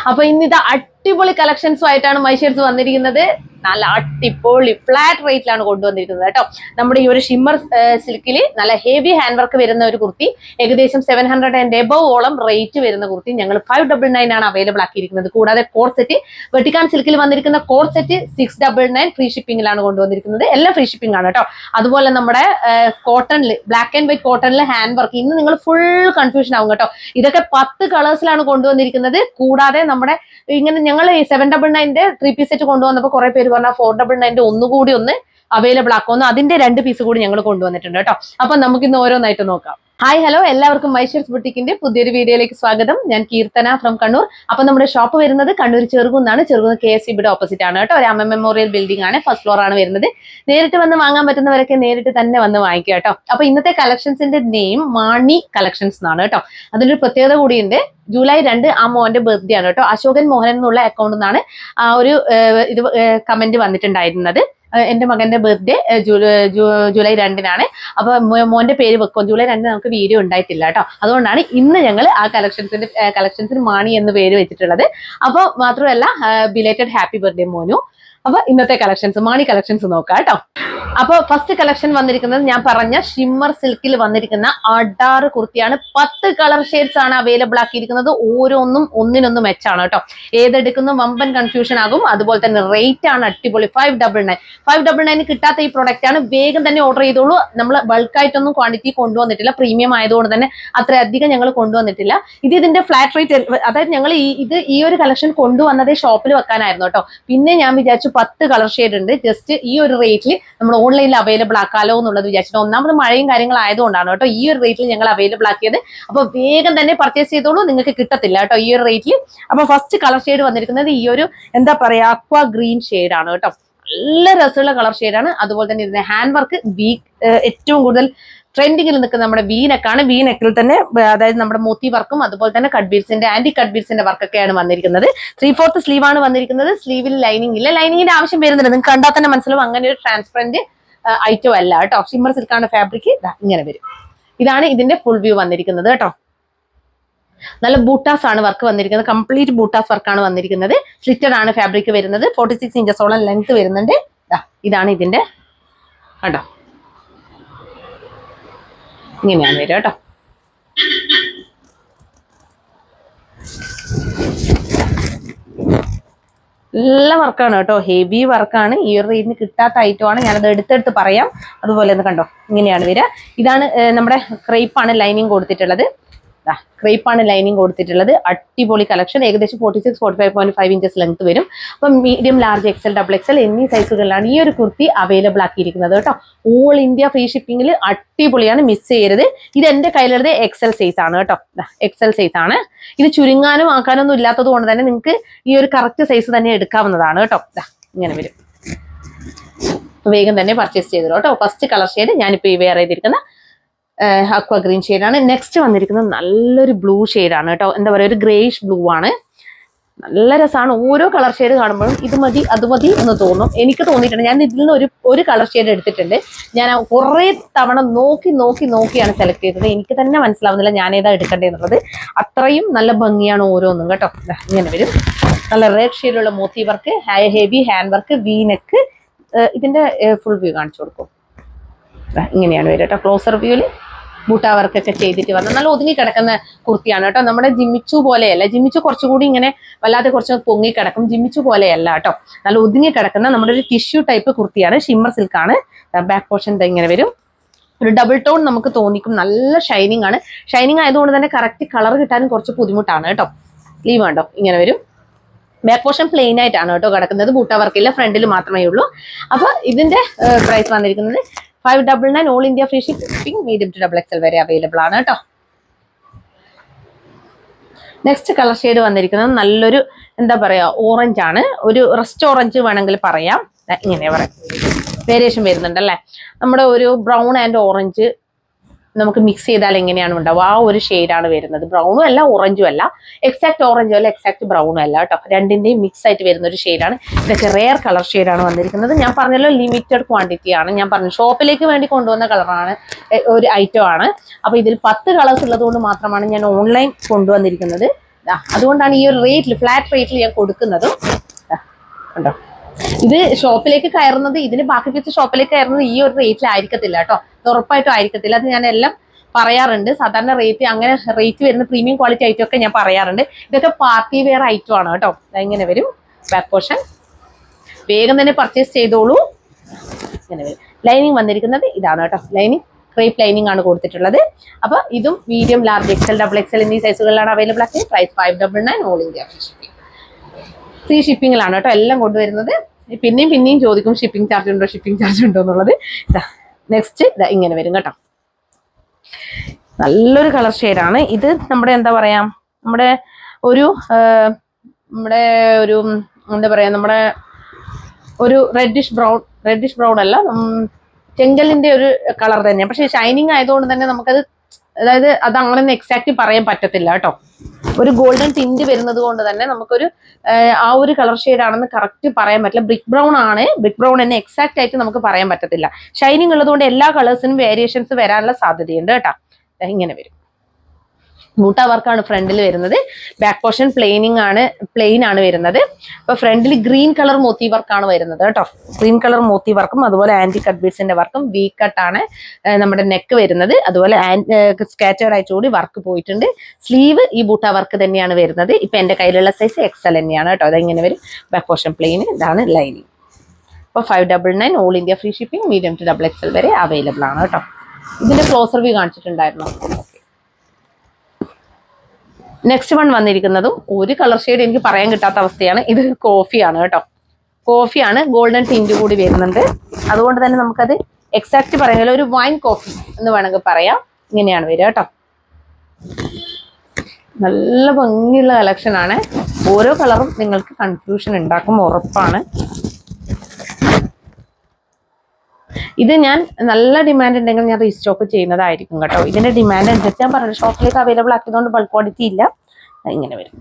അപ്പൊ ഇന്ന് ഇത് അടിപൊളി കളക്ഷൻസും ആയിട്ടാണ് മൈഷേഴ്സ് വന്നിരിക്കുന്നത്. നല്ല അടിപൊളി ഫ്ലാറ്റ് റേറ്റിലാണ് കൊണ്ടുവന്നിരിക്കുന്നത് കേട്ടോ. നമ്മുടെ ഈ ഒരു ഷിമ്മർ സിൽക്കിൽ നല്ല ഹെവി ഹാൻഡ് വർക്ക് വരുന്ന ഒരു കുർത്തി, ഏകദേശം 700 and above ഓളം റേറ്റ് വരുന്ന കുർത്തി ഞങ്ങൾ 599 ആണ് അവൈലബിൾ ആക്കിയിരിക്കുന്നത്. കൂടാതെ കോഡ് സെറ്റ്, വെട്ടിക്കാൻ സിൽക്കിൽ വന്നിരിക്കുന്ന കോഡ് സെറ്റ് 699 ഫ്രീ ഷിപ്പിംഗിലാണ് കൊണ്ടുവന്നിരിക്കുന്നത്. എല്ലാം ഫ്രീ ഷിപ്പിംഗ് ആണ് കേട്ടോ. അതുപോലെ നമ്മുടെ കോട്ടണിൽ, ബ്ലാക്ക് ആൻഡ് വൈറ്റ് കോട്ടണിൽ ഹാൻഡ് വർക്ക്, ഇന്ന് നിങ്ങൾ ഫുൾ കൺഫ്യൂഷൻ ആവും കേട്ടോ. ഇതൊക്കെ 10 കളേഴ്സിലാണ് കൊണ്ടുവന്നിരിക്കുന്നത്. കൂടാതെ നമ്മുടെ ഇങ്ങനെ ഞങ്ങൾ 799 3 പീസ് സെറ്റ് കൊണ്ടുവന്നപ്പോൾ കുറെ പേര് പറഞ്ഞാൽ 499 ഒന്നുകൂടി ഒന്ന് അവൈലബിൾ ആക്കുമെന്ന്. അതിന്റെ 2 പീസ് കൂടി ഞങ്ങൾ കൊണ്ടുവന്നിട്ടുണ്ട് കേട്ടോ. അപ്പൊ നമുക്ക് ഇന്ന് ഓരോന്നായിട്ട് നോക്കാം. ഹായ് ഹലോ, എല്ലാവർക്കും മൈഷേഴ്സ് ബുട്ടിക്കിന്റെ പുതിയൊരു വീഡിയോയിലേക്ക് സ്വാഗതം. ഞാൻ കീർത്തന ഫ്രം കണ്ണൂർ. അപ്പൊ നമ്മുടെ ഷോപ്പ് വരുന്നത് കണ്ണൂർ ചെറുകുന്നാണ്. ചെറുകുന്ന് KSCB ഓപ്പോസിറ്റ് ആണ് കേട്ടോ. ഒരു അമ്മ മെമ്മോറിയൽ ബിൽഡിംഗ് ആണ്, ഫസ്റ്റ് ഫ്ലോർ ആണ് വരുന്നത്. നേരിട്ട് വന്ന് വാങ്ങാൻ പറ്റുന്നവരൊക്കെ നേരിട്ട് തന്നെ വന്ന് വാങ്ങിക്കുക കേട്ടോ. അപ്പൊ ഇന്നത്തെ കളക്ഷൻസിന്റെ നെയിം മാണി കളക്ഷൻസ് എന്നാണ് കേട്ടോ. അതിനൊരു പ്രത്യേകത കൂടിയുണ്ട്. ജൂലൈ 2 ആ മോന്റെ ബർത്ത്ഡേ ആണ് കേട്ടോ. അശോകൻ മോഹൻ എന്നുള്ള അക്കൗണ്ടിൽ നിന്നാണ് ആ ഒരു ഇത് കമന്റ് വന്നിട്ടുണ്ടായിരുന്നത്. എന്റെ മകന്റെ ബർത്ത്ഡേ ജൂലൈ 2 അപ്പൊ മോന്റെ പേര് വെക്കും. ജൂലൈ 2 നമുക്ക് വീഡിയോ ഉണ്ടായിട്ടില്ല കേട്ടോ. അതുകൊണ്ടാണ് ഇന്ന് ഞങ്ങൾ ആ കളക്ഷൻസിന് മാണി എന്ന് പേര് വെച്ചിട്ടുള്ളത്. അപ്പൊ മാത്രമല്ല ബിലേറ്റഡ് ഹാപ്പി ബർത്ത്ഡേ മോനു. അപ്പൊ ഇന്നത്തെ കളക്ഷൻസ്, മാണി കളക്ഷൻസ് നോക്കാം കേട്ടോ. അപ്പൊ ഫസ്റ്റ് കളക്ഷൻ വന്നിരിക്കുന്നത് ഞാൻ പറഞ്ഞ ഷിമ്മർ സിൽക്കിൽ വന്നിരിക്കുന്ന അഡാറ് കുർത്തിയാണ്. 10 കളർ ഷെയ്ഡ്സ് ആണ് അവൈലബിൾ ആക്കിയിരിക്കുന്നത്. ഓരോന്നും ഒന്നിനൊന്നും മെച്ചാണ് കേട്ടോ. ഏതെടുക്കുന്ന വമ്പൻ കൺഫ്യൂഷൻ ആകും. അതുപോലെ തന്നെ റേറ്റ് ആണ് അടിപൊളി. 599 കിട്ടാത്ത ഈ പ്രൊഡക്റ്റ് ആണ്. വേഗം തന്നെ ഓർഡർ ചെയ്തോളൂ. നമ്മൾ ബൾക്കായിട്ടൊന്നും ക്വാണ്ടിറ്റി കൊണ്ടുവന്നിട്ടില്ല. പ്രീമിയം ആയതുകൊണ്ട് തന്നെ അത്രയധികം ഞങ്ങൾ കൊണ്ടുവന്നിട്ടില്ല. ഇതിന്റെ ഫ്ലാറ്റ് റേറ്റ്, അതായത് ഞങ്ങൾ ഈ ഒരു കളക്ഷൻ കൊണ്ടുവന്നതേ ഷോപ്പിൽ വെക്കാനായിരുന്നു കേട്ടോ. പിന്നെ ഞാൻ വിചാരിച്ചു 10 കളർ ഷെയ്ഡ് ഉണ്ട്, ജസ്റ്റ് ഈ ഒരു റേറ്റിൽ നമ്മൾ ഓൺലൈനിൽ അവൈലബിൾ ആക്കാലോ എന്നുള്ളത് വിചാരിച്ചിട്ട്. ഒന്നാമത് മഴയും കാര്യങ്ങളായതുകൊണ്ടാണ് കേട്ടോ ഈ ഒരു റേറ്റിൽ ഞങ്ങൾ അവൈലബിൾ ആക്കിയത്. അപ്പൊ വേഗം തന്നെ പർച്ചേസ് ചെയ്തോളൂ, നിങ്ങൾക്ക് കിട്ടത്തില്ല കേട്ടോ ഈ ഒരു റേറ്റിൽ. അപ്പൊ ഫസ്റ്റ് കളർ ഷെയ്ഡ് വന്നിരിക്കുന്നത് ഈ ഒരു എന്താ പറയാ അക്വ ഗ്രീൻ ഷെയ്ഡ് ആണ് കേട്ടോ. നല്ല രസമുള്ള കളർ ഷെയ്ഡാണ്. അതുപോലെ തന്നെ ഇതിന്റെ ഹാൻഡ് വർക്ക് ഏറ്റവും കൂടുതൽ ട്രെൻഡിങ്ങിൽ നിൽക്കുന്ന നമ്മുടെ വീനെക്കാണ്. വീനെക്കിൽ തന്നെ അതായത് നമ്മുടെ മോത്തി വർക്കും അതുപോലെ തന്നെ കട്ട് ബീഡ്സിന്റെ ആന്റി കട്ട് ബീഡ്സിന്റെ വർക്കൊക്കെയാണ് വന്നിരിക്കുന്നത്. 3/4 സ്ലീവ് ആണ് വന്നിരിക്കുന്നത്. സ്ലീവിൽ ലൈനിങ് ഇല്ല. ലൈനിങ്ങിന്റെ ആവശ്യം വരുന്നില്ല. നിങ്ങൾക്ക് കണ്ടാൽ തന്നെ മനസ്സിലാവും അങ്ങനെ ഒരു ട്രാൻസ്പെറന്റ് ഐറ്റം അല്ല കേട്ടോ. ഷിമ്മർ സിൽക്കാണ് ഫാബ്രിക്. ഇങ്ങനെ വരും. ഇതാണ് ഇതിന്റെ ഫുൾ വ്യൂ വന്നിരിക്കുന്നത് കേട്ടോ. നല്ല ബൂട്ടാസ് ആണ് വർക്ക് വന്നിരിക്കുന്നത്. കംപ്ലീറ്റ് ബൂട്ടാസ് വർക്കാണ് വന്നിരിക്കുന്നത്. സ്ലിറ്റഡ് ആണ് ഫാബ്രിക് വരുന്നത്. 46 ഇഞ്ചസോളം ലെങ്ത് വരുന്നുണ്ട്. ഇതാണ് ഇതിന്റെ കേട്ടോ. ഇങ്ങനെയാണ് വരിക കേട്ടോ. നല്ല വർക്കാണ് കേട്ടോ. ഹെവി വർക്കാണ്. ഈ ഒരു റേറ്റിന് കിട്ടാത്ത ഐറ്റമാണ്. ഞാനത് എടുത്തെടുത്ത് പറയാം. അതുപോലെ ഒന്ന് കണ്ടോ, ഇങ്ങനെയാണ് വരിക. ഇതാണ് നമ്മുടെ ക്രേപ്പാണ് ലൈനിങ് കൊടുത്തിട്ടുള്ളത്. ക്രേപ്പാണ് ലൈനിങ് കൊടുത്തിട്ടുള്ളത്. അടിപൊളി കളക്ഷൻ. ഏകദേശം 46-45.5 ഇഞ്ചസ് ലെങ്ത് വരും. അപ്പം മീഡിയം, ലാർജ്, XL, XXL എന്നീ സൈസുകളിലാണ് ഈ ഒരു കുർത്തി അവൈലബിൾ ആക്കിയിരിക്കുന്നത് കേട്ടോ. ഓൾ ഇന്ത്യ ഫ്രീ ഷിപ്പിംഗിൽ അടിപൊളിയാണ്, മിസ് ചെയ്യരുത്. ഇത് എന്റെ കയ്യിലുള്ളത് XL സൈസ് ആണ് കേട്ടോ. XL സൈസ് ആണ്. ഇത് ചുരുങ്ങാനും ആക്കാനൊന്നും ഇല്ലാത്തത് കൊണ്ട് തന്നെ നിങ്ങൾക്ക് ഈ ഒരു കറക്റ്റ് സൈസ് തന്നെ എടുക്കാവുന്നതാണ് കേട്ടോ. ഇങ്ങനെ വരും. വേഗം തന്നെ പർച്ചേസ് ചെയ്തോ കേട്ടോ. ഫസ്റ്റ് കളർ ഷെയ്ഡ് ഞാനിപ്പോൾ ഈ വെയർ ചെയ്തിരിക്കുന്ന അക്വ ഗ്രീൻ ഷെയ്ഡാണ്. നെക്സ്റ്റ് വന്നിരിക്കുന്നത് നല്ലൊരു ബ്ലൂ ഷെയ്ഡാണ് കേട്ടോ. എന്താ പറയുക, ഒരു ഗ്രേഷ് ബ്ലൂ ആണ്. നല്ല രസമാണ്. ഓരോ കളർ ഷെയ്ഡ് കാണുമ്പോഴും ഇത് മതി അത് മതി എന്ന് തോന്നും. എനിക്ക് തോന്നിയിട്ടുണ്ട്. ഞാൻ ഇതിൽ നിന്ന് ഒരു കളർ ഷെയ്ഡ് എടുത്തിട്ടുണ്ട്. ഞാൻ കുറേ തവണ നോക്കിയാണ് സെലക്ട് ചെയ്തത്. എനിക്ക് തന്നെ മനസ്സിലാവുന്നില്ല ഞാൻ ഏതാ എടുക്കേണ്ടതെന്നുള്ളത്. അത്രയും നല്ല ഭംഗിയാണ് ഓരോന്നും കേട്ടോ. ഇങ്ങനെ വരും. നല്ല റെഡ് ഷെയ്ഡിലുള്ള മോത്തി work, heavy hand work, V neck. ഇതിന്റെ ഫുൾ വ്യൂ കാണിച്ചു കൊടുക്കും. ഇങ്ങനെയാണ് വരിക കേട്ടോ. ക്ലോസർ വ്യൂവിൽ ബൂട്ടാ വർക്കൊക്കെ ചെയ്തിട്ട് വന്ന നല്ല ഒതുങ്ങി കിടക്കുന്ന കുർത്തിയാണ് കേട്ടോ. നമ്മുടെ ജിമ്മിച്ചു പോലെയല്ല. ജിമ്മിച്ചു കുറച്ചുകൂടി ഇങ്ങനെ വല്ലാതെ കുറച്ച് പൊങ്ങി കിടക്കും. ജിമ്മിച്ചു പോലെയല്ല കേട്ടോ. നല്ല ഒതുങ്ങി കിടക്കുന്ന നമ്മുടെ ഒരു ടിഷ്യൂ ടൈപ്പ് കുർത്തിയാണ്. ഷിമ്മർ സിൽക്കാണ്. ബാക്ക് പോർഷൻ ഇങ്ങനെ വരും. ഒരു ഡബിൾ ടോൺ നമുക്ക് തോന്നിക്കും. നല്ല ഷൈനിങ് ആണ്. ഷൈനിങ് ആയതുകൊണ്ട് തന്നെ കറക്റ്റ് കളർ കിട്ടാനും കുറച്ച് ബുദ്ധിമുട്ടാണ് കേട്ടോ. സ്ലീവ് കണ്ടോ, ഇങ്ങനെ വരും. ബാക്ക് പോർഷൻ പ്ലെയിൻ ആയിട്ടാണ് കേട്ടോ കിടക്കുന്നത്. ബൂട്ടാ വർക്കില്ല, ഫ്രണ്ടിൽ മാത്രമേ ഉള്ളൂ. അപ്പൊ ഇതിന്റെ പ്രൈസ് വന്നിരിക്കുന്നത് 599 all India free shipping, medium to XXL വരെ അവൈലബിൾ ആണ് കേട്ടോ. നെക്സ്റ്റ് കളർ ഷെയ്ഡ് വന്നിരിക്കുന്നത് നല്ലൊരു എന്താ പറയാ ഓറഞ്ച് ആണ്. ഒരു റസ്റ്റ് ഓറഞ്ച് വേണമെങ്കിൽ പറയാം. ഇങ്ങനെ പറയാം. വേരിയേഷൻ വരുന്നുണ്ട് അല്ലേ. നമ്മുടെ ഒരു ബ്രൗൺ ആൻഡ് ഓറഞ്ച് നമുക്ക് മിക്സ് ചെയ്താൽ എങ്ങനെയാണ് ഉണ്ടാവുക, ആ ഒരു ഷെയ്ഡാണ് വരുന്നത്. ബ്രൗണും അല്ല ഓറഞ്ചും അല്ല, എക്സാക്ട് ഓറഞ്ചും അല്ല എക്സാക്ട് ബ്രൗണും അല്ല കേട്ടോ. രണ്ടിന്റെയും മിക്സ് ആയിട്ട് വരുന്ന ഒരു ഷെയ്ഡാണ്. ഇതൊക്കെ റെയർ കളർ ഷെയ്ഡാണ് വന്നിരിക്കുന്നത്. ഞാൻ പറഞ്ഞല്ലോ ലിമിറ്റഡ് ക്വാണ്ടിറ്റി ആണ്. ഞാൻ പറഞ്ഞു ഷോപ്പിലേക്ക് വേണ്ടി കൊണ്ടുവന്ന കളറാണ്, ഒരു ഐറ്റം ആണ്. അപ്പൊ ഇതിൽ 10 കളേഴ്സ് ഉള്ളത് കൊണ്ട് മാത്രമാണ് ഞാൻ ഓൺലൈൻ കൊണ്ടുവന്നിരിക്കുന്നത്. അതുകൊണ്ടാണ് ഈ ഒരു റേറ്റിൽ, ഫ്ലാറ്റ് റേറ്റിൽ ഞാൻ കൊടുക്കുന്നതും. കണ്ടോ, ഇത് ഷോപ്പിലേക്ക് കയറുന്നത്, ഇതിന് ബാക്കി പീസ് ഷോപ്പിലേക്ക് കയറുന്നത് ഈ ഒരു റേറ്റിൽ ആയിരിക്കത്തില്ല കേട്ടോ, ഉറപ്പായിട്ടും ആയിരിക്കത്തില്ല. അത് ഞാൻ എല്ലാം പറയാറുണ്ട്. സാധാരണ റേറ്റ്, അങ്ങനെ റേറ്റ് വരുന്ന പ്രീമിയം ക്വാളിറ്റി ഐറ്റം ഒക്കെ ഞാൻ പറയാറുണ്ട്. ഇതൊക്കെ പാർട്ടി വെയർ ഐറ്റം ആണ് കേട്ടോ. ഇങ്ങനെ വരും ബാക്ക് പോർഷൻ. വേഗം തന്നെ പർച്ചേസ് ചെയ്തോളൂ. ഇങ്ങനെ വരും. ലൈനിങ് വന്നിരിക്കുന്നത് ഇതാണ് കേട്ടോ. ലൈനിങ് ക്രേപ്പ് ലൈനിങ് ആണ് കൊടുത്തിട്ടുള്ളത്. അപ്പൊ ഇതും medium, large, XL, double XL എന്നീ സൈസുകളിലാണ് അവൈലബിൾ ആക്കി. Price 599 all India free shipping. ഫ്രീ ഷിപ്പിംഗിലാണ് കേട്ടോ എല്ലാം കൊണ്ടുവരുന്നത്. പിന്നെയും ചോദിക്കും ഷിപ്പിംഗ് ചാർജ് ഉണ്ടോ, ഷിപ്പിംഗ് ചാർജ് ഉണ്ടോ എന്നുള്ളത്. നെക്സ്റ്റ് ഇങ്ങനെ വരും കേട്ടോ. നല്ലൊരു കളർ ഷെയ്ഡാണ് ഇത്. നമ്മുടെ എന്താ പറയാ, നമ്മുടെ ഒരു എന്താ പറയാ, നമ്മുടെ ഒരു റെഡിഷ് ബ്രൗൺ അല്ല, ചെങ്കലിന്റെ ഒരു കളർ തന്നെയാണ്. പക്ഷെ ഷൈനിങ് ആയതുകൊണ്ട് തന്നെ നമുക്കത്, അതായത് അത് അങ്ങനെ എക്സാക്റ്റ് പറയാൻ പറ്റത്തില്ല കേട്ടോ. ഒരു ഗോൾഡൻ ടിന്റ് വരുന്നത് കൊണ്ട് തന്നെ നമുക്കൊരു ആ ഒരു കളർ ഷെയ്ഡ് ആണെന്ന് കറക്റ്റ് പറയാൻ പറ്റില്ല. ബ്രിക്ക് ബ്രൗൺ ആണ്. ബ്രിക്ക് ബ്രൗൺ തന്നെ എക്സാക്റ്റ് ആയിട്ട് നമുക്ക് പറയാൻ പറ്റത്തില്ല. ഷൈനിങ് ഉള്ളതുകൊണ്ട് എല്ലാ കളേഴ്സിനും വേരിയേഷൻസ് വരാനുള്ള സാധ്യതയുണ്ട് കേട്ടോ. ഇങ്ങനെ വരും. ബൂട്ട വർക്കാണ് ഫ്രണ്ടിൽ വരുന്നത്. ബാക്ക് പോർഷൻ പ്ലെയിൻ ആണ് വരുന്നത്. അപ്പൊ ഫ്രണ്ടിൽ ഗ്രീൻ കളർ മോത്തി വർക്കാണ് വരുന്നത് കേട്ടോ. ഗ്രീൻ കളർ മോത്തി വർക്കും അതുപോലെ ആന്റി കട്ട് ബീഡ്സിന്റെ വർക്കും, വി കട്ടാണ് നമ്മുടെ നെക്ക് വരുന്നത്. അതുപോലെ സ്കാറ്റേർഡ് ആയിട്ട് കൂടി വർക്ക് പോയിട്ടുണ്ട്. സ്ലീവ് ഈ ബൂട്ട വർക്ക് തന്നെയാണ് വരുന്നത്. ഇപ്പൊ എന്റെ കയ്യിലുള്ള സൈസ് എക്സൽ തന്നെയാണ് കേട്ടോ. അതെങ്ങനെ വരും. ബാക്ക് പോർഷൻ പ്ലെയിൻ, ഇതാണ് ലൈനിങ്. അപ്പൊ 599 all India free shipping. Medium to double XL വരെ അവൈലബിൾ ആണ് കേട്ടോ. ഇതിന്റെ ക്ലോസർ വ്യൂ കാണിച്ചിട്ടുണ്ടായിരുന്നു. നെക്സ്റ്റ് വൺ വന്നിരിക്കുന്നതും ഒരു കളർ ഷെയ്ഡ് എനിക്ക് പറയാൻ കിട്ടാത്ത അവസ്ഥയാണ്. ഇത് കോഫിയാണ് കേട്ടോ. കോഫിയാണ്, ഗോൾഡൻ ടിന്റ് കൂടി വരുന്നുണ്ട്. അതുകൊണ്ട് തന്നെ നമുക്കത് എക്സാക്ട് പറയുന്നില്ല, ഒരു വൈൻ കോഫി എന്ന് വേണമെങ്കിൽ പറയാം. ഇങ്ങനെയാണ് വരിക കേട്ടോ. നല്ല ഭംഗിയുള്ള കളക്ഷൻ ആണ്. ഓരോ കളറും നിങ്ങൾക്ക് കൺഫ്യൂഷൻ ഉണ്ടാക്കും, ഉറപ്പാണ്. ഇത് ഞാൻ നല്ല ഡിമാൻഡ് ഉണ്ടെങ്കിൽ ഞാൻ റീസ്റ്റോക്ക് ചെയ്യുന്നതായിരിക്കും കേട്ടോ. ഇതിന്റെ ഡിമാൻഡ് അനുസരിച്ച് ഞാൻ പറഞ്ഞു, ഷോപ്പിലേക്ക് അവൈലബിൾ ആക്കിയതുകൊണ്ട് ബൾക്ക് ക്വാണ്ടിറ്റി ഇല്ല. ഇങ്ങനെ വരും.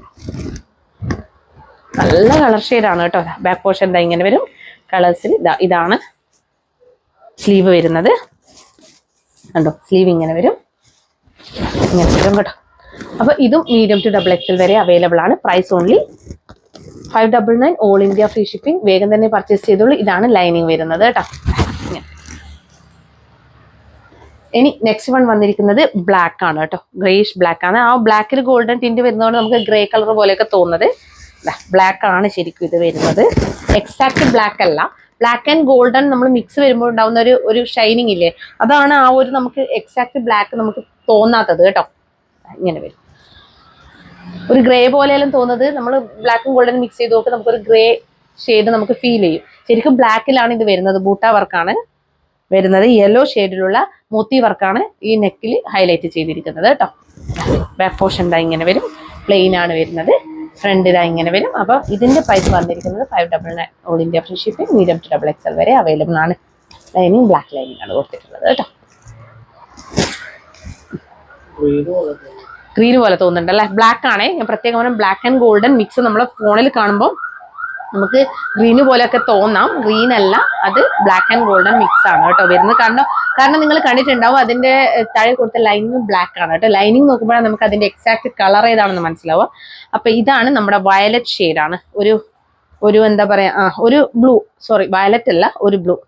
നല്ല കളർ ഷെയ്ഡാണ് കേട്ടോ. ബാക്ക് പോർഷൻ ഇങ്ങനെ വരും. കളേഴ്സിൽ ഇതാണ് സ്ലീവ് വരുന്നത്. കണ്ടോ, സ്ലീവ് ഇങ്ങനെ വരും കേട്ടോ. അപ്പൊ ഇതും മീഡിയം ടു ഡബിൾ എക്സൽ വരെ അവൈലബിൾ ആണ്. Price only 599 all India free shipping. വേഗം തന്നെ പർച്ചേസ് ചെയ്തോളൂ. ഇതാണ് ലൈനിങ് വരുന്നത് കേട്ടോ. ഇനി നെക്സ്റ്റ് വൺ വന്നിരിക്കുന്നത് ബ്ലാക്ക് ആണ് കേട്ടോ. ഗ്രേഷ് ബ്ലാക്ക് ആണ്. ആ ബ്ലാക്കിൽ ഗോൾഡൻ ടിന്റ് വരുന്നതുകൊണ്ട് നമുക്ക് ഗ്രേ കളർ പോലെയൊക്കെ തോന്നുന്നത്. ബ്ലാക്ക് ആണ് ശരിക്കും ഇത് വരുന്നത്. എക്സാക്ട് ബ്ലാക്ക് അല്ല. ബ്ലാക്ക് ആൻഡ് ഗോൾഡൻ നമ്മൾ മിക്സ് വരുമ്പോൾ ഉണ്ടാവുന്ന ഒരു ഷൈനിങ് ഇല്ലേ, അതാണ് ആ ഒരു നമുക്ക് എക്സാക്ട് ബ്ലാക്ക് നമുക്ക് തോന്നാത്തത് കേട്ടോ. ഇങ്ങനെ വരും. ഒരു ഗ്രേ പോലെയെല്ലാം തോന്നുന്നത്, നമ്മൾ ബ്ലാക്കും ഗോൾഡനും മിക്സ് ചെയ്ത് നോക്കി നമുക്കൊരു ഗ്രേ ഷെയ്ഡ് നമുക്ക് ഫീൽ ചെയ്യും. ശരിക്കും ബ്ലാക്കിലാണ് ഇത് വരുന്നത്. ബൂട്ട വർക്കാണ് വരുന്നത്. യെല്ലോ ഷെയ്ഡിലുള്ള മോത്തി വർക്കാണ് ഈ നെക്കിൽ ഹൈലൈറ്റ് ചെയ്തിരിക്കുന്നത് കേട്ടോ. ബാക്ക് പോർഷൻ ഇങ്ങനെ വരും. പ്ലെയിൻ ആണ് വരുന്നത്. ഫ്രണ്ട് ഇങ്ങനെ വരും. അപ്പൊ ഇതിന്റെ പ്രൈസ് വന്നിരിക്കുന്നത് 599 all India free shipping. Medium to double XL വരെ അവൈലബിൾ ആണ്. ലൈനിങ് ബ്ലാക്ക് ലൈനിങ് ആണ് കൊടുത്തിട്ടുള്ളത് കേട്ടോ. ഗ്രീന് പോലെ തോന്നുന്നുണ്ട് അല്ലെ. ബ്ലാക്ക് ആണേ. ഞാൻ പ്രത്യേകം ബ്ലാക്ക് ആൻഡ് ഗോൾഡൻ മിക്സ് നമ്മളെ ഫോണിൽ കാണുമ്പോൾ നമുക്ക് ഗ്രീന് പോലെയൊക്കെ തോന്നാം. ഗ്രീൻ അല്ല, അത് ബ്ലാക്ക് ആൻഡ് ഗോൾഡൻ മിക്സ് ആണ് കേട്ടോ വരുന്നത്. കാരണം നിങ്ങൾ കണ്ടിട്ടുണ്ടാവും അതിന്റെ താഴെ കൊടുത്ത ലൈനിങ് ബ്ലാക്ക് ആണ് കേട്ടോ. ലൈനിങ് നോക്കുമ്പോഴാണ് നമുക്ക് അതിന്റെ എക്സാക്ട് കളർ ഏതാണെന്ന് മനസ്സിലാവുക. അപ്പൊ ഇതാണ് നമ്മുടെ വയലറ്റ് ഷെയ്ഡാണ്. ഒരു എന്താ പറയാ, ഒരു ബ്ലൂ, സോറി വയലറ്റ് അല്ല, ഒരു ബ്ലൂ,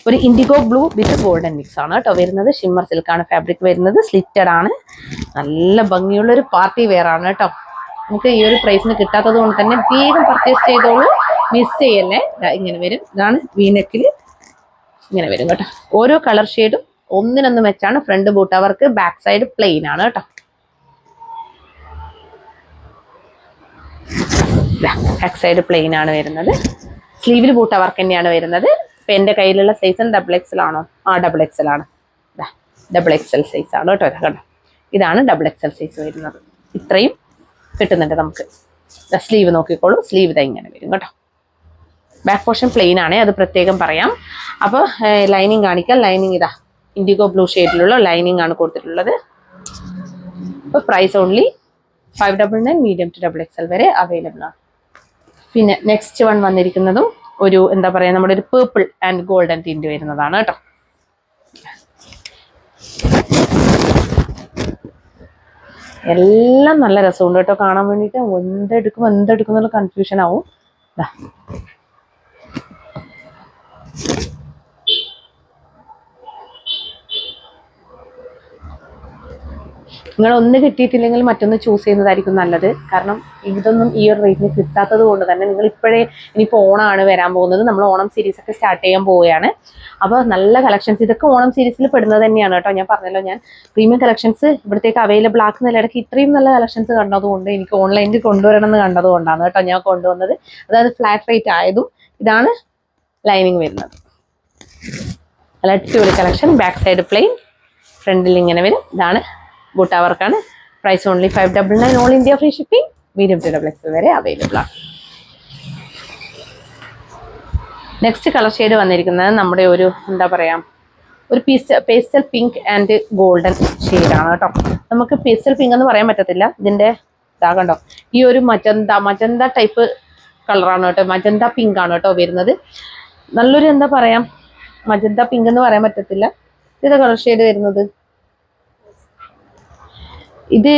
ഒരു ഇൻഡിഗോ ബ്ലൂ വിത്ത് ഗോൾഡൻ മിക്സ് ആണ് കേട്ടോ വരുന്നത്. ഷിമ്മർ സിൽക്കാണ് ഫാബ്രിക് വരുന്നത്. സ്ലിറ്റഡ് ആണ്. നല്ല ഭംഗിയുള്ള ഒരു പാർട്ടി വെയർ ആണ് കേട്ടോ. നമുക്ക് ഈ ഒരു പ്രൈസിന് കിട്ടാത്തത് കൊണ്ട് തന്നെ വേഗം പർച്ചേസ് ചെയ്തോളൂ, മിസ് ചെയ്യല്ലേ. ഇങ്ങനെ വരും. ഇതാണ് വീനെക്കിൽ ഇങ്ങനെ വരും കേട്ടോ. ഓരോ കളർ ഷെയ്ഡും ഒന്നിനൊന്ന് വെച്ചാണ്. ഫ്രണ്ട് ബൂട്ട വർക്ക്, ബാക്ക് സൈഡ് പ്ലെയിൻ ആണ് കേട്ടോ. ബാക്ക് സൈഡ് പ്ലെയിൻ ആണ് വരുന്നത്. സ്ലീവിൽ ബൂട്ട വർക്ക് തന്നെയാണ് വരുന്നത്. ഇപ്പൊ എന്റെ കയ്യിലുള്ള സൈസ് ഡബിൾ എക്സൽ ആണോ? ഡബിൾ എക്സൽ ആണ്. ഡബിൾ എക്സൽ സൈസ് ആണ് കേട്ടോ. കേട്ടോ, ഇതാണ് ഡബിൾ എക്സൽ സൈസ് വരുന്നത്. ഇത്രയും കിട്ടുന്നുണ്ട് നമുക്ക്. സ്ലീവ് നോക്കിക്കോളൂ. സ്ലീവ് ഇങ്ങനെ വരും കേട്ടോ. ബാക്ക് പോർഷൻ പ്ലെയിൻ ആണ്, അത് പ്രത്യേകം പറയാം. അപ്പോൾ ലൈനിങ് കാണിക്കാം. ലൈനിങ് ഇൻഡിഗോ ബ്ലൂ ഷെയ്ഡിലുള്ള ലൈനിങ് ആണ് കൊടുത്തിട്ടുള്ളത്. അപ്പോൾ price only 599 medium to double XL വരെ അവൈലബിൾ ആണ്. പിന്നെ നെക്സ്റ്റ് വൺ വന്നിരിക്കുന്നതും ഒരു എന്താ പറയുക, നമ്മുടെ ഒരു പേർപ്പിൾ ആൻഡ് ഗോൾഡൻ ടിന്റ് വരുന്നതാണ് കേട്ടോ. എല്ലാം നല്ല രസമുണ്ട് കേട്ടോ കാണാൻ വേണ്ടിയിട്ട്. എന്തെടുക്കും എന്നുള്ള കൺഫ്യൂഷൻ ആവും. നിങ്ങൾ ഒന്ന് കിട്ടിയിട്ടില്ലെങ്കിൽ മറ്റൊന്ന് ചൂസ് ചെയ്യുന്നതായിരിക്കും നല്ലത്. കാരണം ഇതൊന്നും ഈ ഒരു റേറ്റിന് കിട്ടാത്തത് കൊണ്ട് തന്നെ നിങ്ങൾ ഇപ്പോഴേ, ഇനിയിപ്പോൾ ഓണമാണ് വരാൻ പോകുന്നത്, നമ്മൾ ഓണം സീരീസ് ഒക്കെ സ്റ്റാർട്ട് ചെയ്യാൻ പോവുകയാണ്. അപ്പോൾ നല്ല കളക്ഷൻസ്, ഇതൊക്കെ ഓണം സീരീസിൽ പെടുന്നത് തന്നെയാണ് കേട്ടോ. ഞാൻ പറഞ്ഞല്ലോ, ഞാൻ പ്രീമിയം കളക്ഷൻസ് ഇവിടത്തേക്ക് അവൈലബിൾ ആക്കുന്ന ഇടയ്ക്ക് ഇത്രയും നല്ല കളക്ഷൻസ് കണ്ടതുകൊണ്ട് എനിക്ക് ഓൺലൈനിൽ കൊണ്ടുവരണം എന്ന് കണ്ടതുകൊണ്ടാണ് കേട്ടോ ഞാൻ കൊണ്ടുവന്നത്. അതായത് ഫ്ലാറ്റ് റേറ്റ് ആയതും. ഇതാണ് ലൈനിങ് വരുന്നത്. നല്ല അടിപൊളി കളക്ഷൻ. ബാക്ക് സൈഡ് പ്ലെയിൻ, ഫ്രണ്ടിൽ ഇങ്ങനെ വരും. ഇതാണ് ബൂട്ടാ വർക്കാണ്. Price only 599. All India free shipping. Medium to double XL വരെ അവൈലബിൾ ആണ്. നെക്സ്റ്റ് കളർ ഷെയ്ഡ് വന്നിരിക്കുന്നത് നമ്മുടെ ഒരു എന്താ പറയുക, ഒരു പേസ്റ്റൽ പിങ്ക് ആൻഡ് ഗോൾഡൻ ഷെയ്ഡാണ് കേട്ടോ. നമുക്ക് പേസ്റ്റൽ പിങ്ക് എന്ന് പറയാൻ പറ്റത്തില്ല. ഇതിൻ്റെ ഇതാ കണ്ടോ, ഈ ഒരു മജന്ത ടൈപ്പ് കളറാണ് കേട്ടോ. മജന്ത പിങ്ക് ആണ് കേട്ടോ വരുന്നത്. നല്ലൊരു എന്താ പറയാ, മജന്ത പിങ്ക് എന്ന് പറയാൻ പറ്റത്തില്ല. ഇത് കളർ ഷെയ്ഡ് വരുന്നത്, ഇത്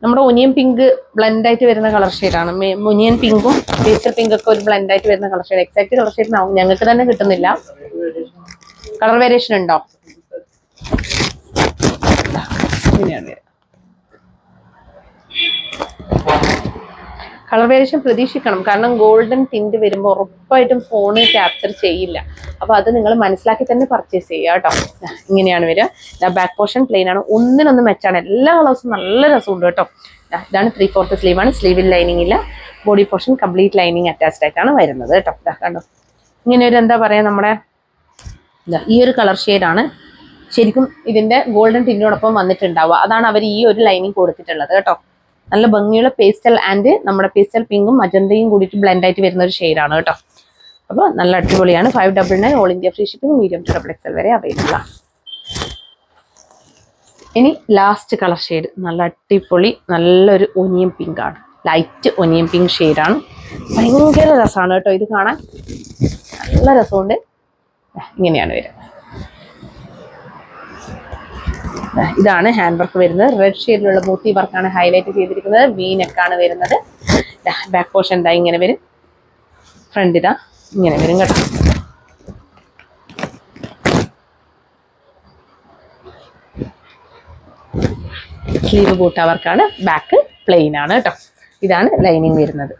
നമ്മുടെ ഒനിയൻ പിങ്ക് ബ്ലെൻഡ് ആയിട്ട് വരുന്ന കളർ ഷെയ്ഡാണ്. ഒനിയൻ പിങ്കും പേസ്റ്റൽ പിങ്കും ഒക്കെ ഒരു ബ്ലെൻഡ് ആയിട്ട് വരുന്ന colour shade. Exact colour shade ഞങ്ങൾക്ക് തന്നെ കിട്ടുന്നില്ല. കളർ വേരിയേഷൻ ഉണ്ടോ? കളർ വേരിയേഷൻ പ്രതീക്ഷിക്കണം. കാരണം ഗോൾഡൻ ടിന്റ് വരുമ്പോൾ ഉറപ്പായിട്ടും ഫോണ് ക്യാപ്ചർ ചെയ്യില്ല. അപ്പോൾ അത് നിങ്ങൾ മനസ്സിലാക്കി തന്നെ പർച്ചേസ് ചെയ്യുക കേട്ടോ. ഇങ്ങനെയാണ് വരിക. ബാക്ക് പോർഷൻ പ്ലെയിൻ ആണ്, ഒന്നിനൊന്നും മെച്ചാണ്. എല്ലാ കളേഴ്സും നല്ല രസമുണ്ട് കേട്ടോ. ഇതാണ് 3/4 സ്ലീവാണ്. സ്ലീവിൽ ലൈനിങ് ഇല്ല. Body portion complete lining attached ആയിട്ടാണ് വരുന്നത് കേട്ടോ. കണ്ടോ, ഇങ്ങനെ ഒരു എന്താ പറയുക, നമ്മുടെ ഈ ഒരു കളർ ഷെയ്ഡാണ് ശരിക്കും ഇതിൻ്റെ ഗോൾഡൻ ടിന്നോടൊപ്പം വന്നിട്ടുണ്ടാവുക. അതാണ് അവർ ഈ ഒരു ലൈനിങ് കൊടുത്തിട്ടുള്ളത് കേട്ടോ. നല്ല ഭംഗിയുള്ള പേസ്റ്റൽ ആൻഡ് നമ്മുടെ പേസ്റ്റൽ പിങ്കും മജന്തയും കൂടിയിട്ട് ബ്ലെൻഡ് ആയിട്ട് വരുന്ന ഒരു ഷെയ്ഡാണ് കേട്ടോ. അപ്പോൾ നല്ല അടിപൊളിയാണ്. 599. All India free shipping. Medium to double XL വരെ അവൈലബിൾ ആണ്. ഇനി ലാസ്റ്റ് കളർ ഷെയ്ഡ് നല്ല അടിപൊളി നല്ലൊരു ഒനിയൻ പിങ്ക് ആണ്. ലൈറ്റ് ഒനിയൻ പിങ്ക് ഷെയ്ഡാണ്. ഭയങ്കര രസമാണ് കേട്ടോ ഇത് കാണാൻ. നല്ല രസമുണ്ട്. ഇങ്ങനെയാണ് വരുന്നത്. ഇതാണ് ഹാൻഡ് വർക്ക് വരുന്നത്. റെഡ് ഷെയ്ഡിലുള്ള മോട്ടി വർക്കാണ് ഹൈലൈറ്റ് ചെയ്തിരിക്കുന്നത്. വി നെക്കാണ് വരുന്നത്. ബാക്ക് പോർഷൻ ഇതാ ഇങ്ങനെ വരും. ഫ്രണ്ട് ഇതാ ഇങ്ങനെ വരും കേട്ടോ. സ്ലീവ് ബൂട്ടാ വർക്കാണ്. ബാക്ക് പ്ലെയിൻ ആണ് കേട്ടോ. ഇതാണ് ലൈനിങ് വരുന്നത്.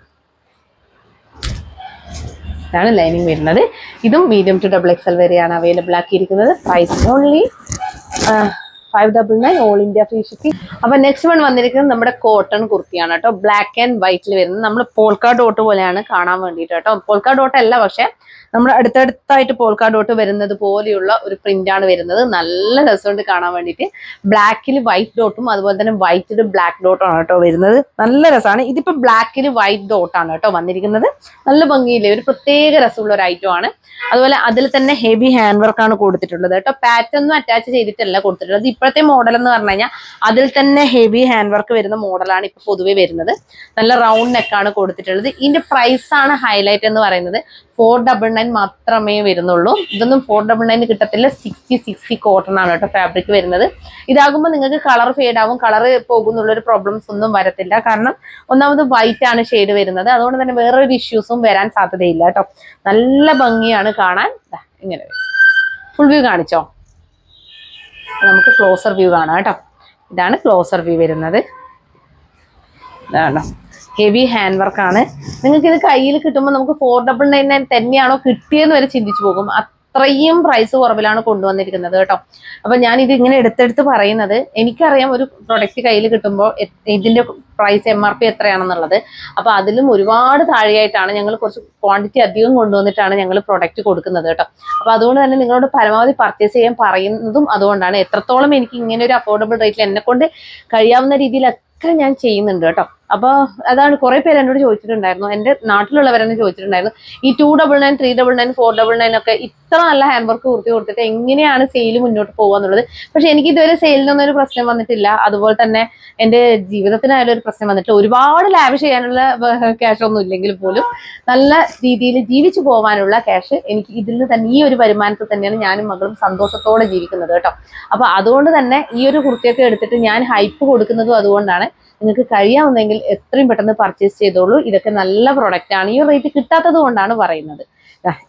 ഇതാണ് ലൈനിങ് വരുന്നത്. ഇതും മീഡിയം ടു ഡബിൾ എക്സൽ വരെയാണ് അവൈലബിൾ ആക്കിയിരിക്കുന്നത്. Price only 599. All India free shipping. അപ്പൊ നെക്സ്റ്റ് വൺ വന്നിരിക്കുന്നത് നമ്മുടെ കോട്ടൺ കുർത്തിയാണ് കേട്ടോ. ബ്ലാക്ക് ആൻഡ് വൈറ്റിൽ വരുന്നത്. നമ്മൾ പോൾക്ക ഡോട്ട് പോലെയാണ് കാണാൻ വേണ്ടിയിട്ട് കേട്ടോ. പോൾക്ക ഡോട്ട് അല്ല, പക്ഷെ നമ്മൾ അടുത്തടുത്തായിട്ട് പോൾക്ക ഡോട്ട് വരുന്നത് പോലെയുള്ള ഒരു പ്രിന്റ് ആണ് വരുന്നത്. നല്ല രസമുണ്ട് കാണാൻ വേണ്ടിയിട്ട്. ബ്ലാക്കിൽ വൈറ്റ് ഡോട്ടും അതുപോലെ തന്നെ വൈറ്റിൽ ബ്ലാക്ക് ഡോട്ടും ആണ് കേട്ടോ വരുന്നത്. നല്ല രസമാണ്. ഇതിപ്പോ ബ്ലാക്കിൽ വൈറ്റ് ഡോട്ടാണ് കേട്ടോ വന്നിരിക്കുന്നത്. നല്ല ഭംഗിയില്ലേ, ഒരു പ്രത്യേക രസമുള്ള ഒരു ഐറ്റം ആണ്. അതുപോലെ അതിൽ തന്നെ ഹെവി ഹാൻഡ് വർക്ക് ആണ് കൊടുത്തിട്ടുള്ളത് കേട്ടോ. പാറ്റേൺ ഒന്നും അറ്റാച്ച് ചെയ്തിട്ടല്ല കൊടുത്തിട്ടുള്ളത്. ഇപ്പോഴത്തെ മോഡൽ എന്ന് പറഞ്ഞു കഴിഞ്ഞാൽ അതിൽ തന്നെ ഹെവി ഹാൻഡ് വർക്ക് വരുന്ന മോഡലാണ് ഇപ്പൊ പൊതുവെ വരുന്നത്. നല്ല റൗണ്ട് നെക്കാണ് കൊടുത്തിട്ടുള്ളത്. ഇതിന്റെ പ്രൈസ് ആണ് ഹൈലൈറ്റ് എന്ന് പറയുന്നത്. 499 മാത്രമേ വരുന്നുള്ളൂ. ഇതൊന്നും 499 കിട്ടത്തില്ല. 60 കോട്ടൺ ആണ് കേട്ടോ ഫാബ്രിക് വരുന്നത്. ഇതാകുമ്പോൾ നിങ്ങൾക്ക് കളർ ഫേഡ് ആവും, കളർ പോകുന്നുള്ളൊരു പ്രോബ്ലംസ് ഒന്നും വരത്തില്ല. കാരണം ഒന്നാമത് വൈറ്റ് ആണ് ഷെയ്ഡ് വരുന്നത്. അതുകൊണ്ട് തന്നെ വേറൊരു ഇഷ്യൂസും വരാൻ സാധ്യതയില്ല കേട്ടോ. നല്ല ഭംഗിയാണ് കാണാൻ. ഇങ്ങനെ ഫുൾ വ്യൂ കാണിച്ചോ. നമുക്ക് ക്ലോസർ വ്യൂ കാണാം കേട്ടോ. ഇതാണ് ക്ലോസർ വ്യൂ വരുന്നത്. ഇതാണോ, ഹെവി ഹാൻഡ് വർക്കാണ്. നിങ്ങൾക്ക് ഇത് കയ്യിൽ കിട്ടുമ്പോൾ നമുക്ക് 499 തന്നെയാണോ കിട്ടിയെന്ന് വരെ ചിന്തിച്ചു പോകും. അത്രയും പ്രൈസ് കുറവിലാണ് കൊണ്ടുവന്നിരിക്കുന്നത് കേട്ടോ. അപ്പൊ ഞാൻ ഇത് ഇങ്ങനെ എടുത്തെടുത്ത് പറയുന്നത്, എനിക്കറിയാം ഒരു പ്രൊഡക്റ്റ് കയ്യിൽ കിട്ടുമ്പോൾ ഇതിന്റെ പ്രൈസ് MRP എത്രയാണെന്നുള്ളത്. അപ്പൊ അതിലും ഒരുപാട് താഴെയായിട്ടാണ് ഞങ്ങൾ കുറച്ച് ക്വാണ്ടിറ്റി അധികം കൊണ്ടുവന്നിട്ടാണ് ഞങ്ങൾ പ്രൊഡക്റ്റ് കൊടുക്കുന്നത് കേട്ടോ. അപ്പൊ അതുകൊണ്ട് തന്നെ നിങ്ങളോട് പരമാവധി പർച്ചേസ് ചെയ്യാൻ പറയുന്നതും അതുകൊണ്ടാണ്. എത്രത്തോളം എനിക്ക് ഇങ്ങനെ ഒരു അഫോർഡബിൾ റേറ്റിൽ എന്നെ കൊണ്ട് കഴിയാവുന്ന രീതിയിലൊക്കെ ഞാൻ ചെയ്യുന്നുണ്ട് കേട്ടോ. അപ്പോൾ അതാണ് കുറെ പേര് എന്നോട് ചോദിച്ചിട്ടുണ്ടായിരുന്നു, എൻ്റെ നാട്ടിലുള്ളവരെന്നെ ചോദിച്ചിട്ടുണ്ടായിരുന്നു, ഈ 299, 399, 499 ഒക്കെ ഇത്ര നല്ല ഹാൻഡ് വർക്ക് കുർത്തി കൊടുത്തിട്ട് എങ്ങനെയാണ് സെയിൽ മുന്നോട്ട് പോകുക എന്നുള്ളത്. പക്ഷെ എനിക്ക് ഇതുവരെ സെയിലിനൊന്നും ഒരു പ്രശ്നം വന്നിട്ടില്ല. അതുപോലെ തന്നെ എൻ്റെ ജീവിതത്തിനായാലും ഒരു പ്രശ്നം വന്നിട്ടില്ല. ഒരുപാട് ലാവിഷ് ചെയ്യാനുള്ള ക്യാഷ് ഒന്നും ഇല്ലെങ്കിൽ പോലും നല്ല രീതിയിൽ ജീവിച്ചു പോകാനുള്ള ക്യാഷ് എനിക്ക് ഇതിൽ നിന്ന് തന്നെ, ഈ ഒരു വരുമാനത്തിൽ തന്നെയാണ് ഞാനും മകളും സന്തോഷത്തോടെ ജീവിക്കുന്നത് കേട്ടോ. അപ്പൊ അതുകൊണ്ട് തന്നെ ഈ ഒരു കുർത്തിയൊക്കെ എടുത്തിട്ട് ഞാൻ ഹൈപ്പ് കൊടുക്കുന്നതും അതുകൊണ്ടാണ്. നിങ്ങൾക്ക് കഴിയാവുന്നെങ്കിൽ എത്രയും പെട്ടെന്ന് പർച്ചേസ് ചെയ്തോളൂ. ഇതൊക്കെ നല്ല പ്രൊഡക്റ്റ് ആണ്, ഈ റേറ്റ് കിട്ടാത്തത് കൊണ്ടാണ് പറയുന്നത്.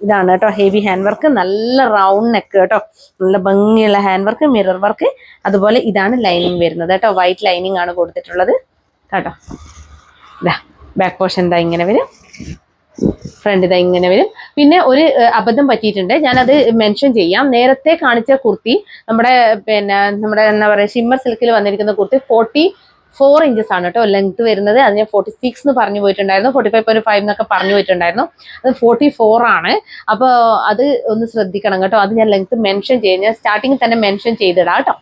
ഇതാണ് കേട്ടോ ഹെവി ഹാൻഡ് വർക്ക്, നല്ല റൗണ്ട് നെക്ക് കേട്ടോ, നല്ല ഭംഗിയുള്ള ഹാൻഡ് വർക്ക്, മിറർ വർക്ക്. അതുപോലെ ഇതാണ് ലൈനിങ് വരുന്നത് കേട്ടോ, വൈറ്റ് ലൈനിങ് ആണ് കൊടുത്തിട്ടുള്ളത് കേട്ടോ. ബാക്ക് പോർഷൻ എന്താ ഇങ്ങനെ വരും, ഫ്രണ്ട് ഇതാ ഇങ്ങനെ വരും. പിന്നെ ഒരു അബദ്ധം പറ്റിയിട്ടുണ്ട്, ഞാനത് മെൻഷൻ ചെയ്യാം. നേരത്തെ കാണിച്ച കുർത്തി നമ്മുടെ എന്താ പറയുക ഷിമ്മർ സിൽക്കിൽ വന്നിരിക്കുന്ന കുർത്തി 44 ഇഞ്ചസ് ആണ് കേട്ടോ ലെങ്ത് വരുന്നത്. അത് ഞാൻ 46 എന്ന് പറഞ്ഞു പോയിട്ടുണ്ടായിരുന്നു, 45.5 എന്നൊക്കെ പറഞ്ഞു പോയിട്ടുണ്ടായിരുന്നു. അത് 44 ആണ്. അപ്പോൾ അത് ഒന്ന് ശ്രദ്ധിക്കണം കേട്ടോ. അത് ഞാൻ ലെങ്ത് മെൻഷൻ ചെയ്യാം, ഞാൻ സ്റ്റാർട്ടിങ്ങിൽ തന്നെ മെൻഷൻ ചെയ്തിടാം കേട്ടോ.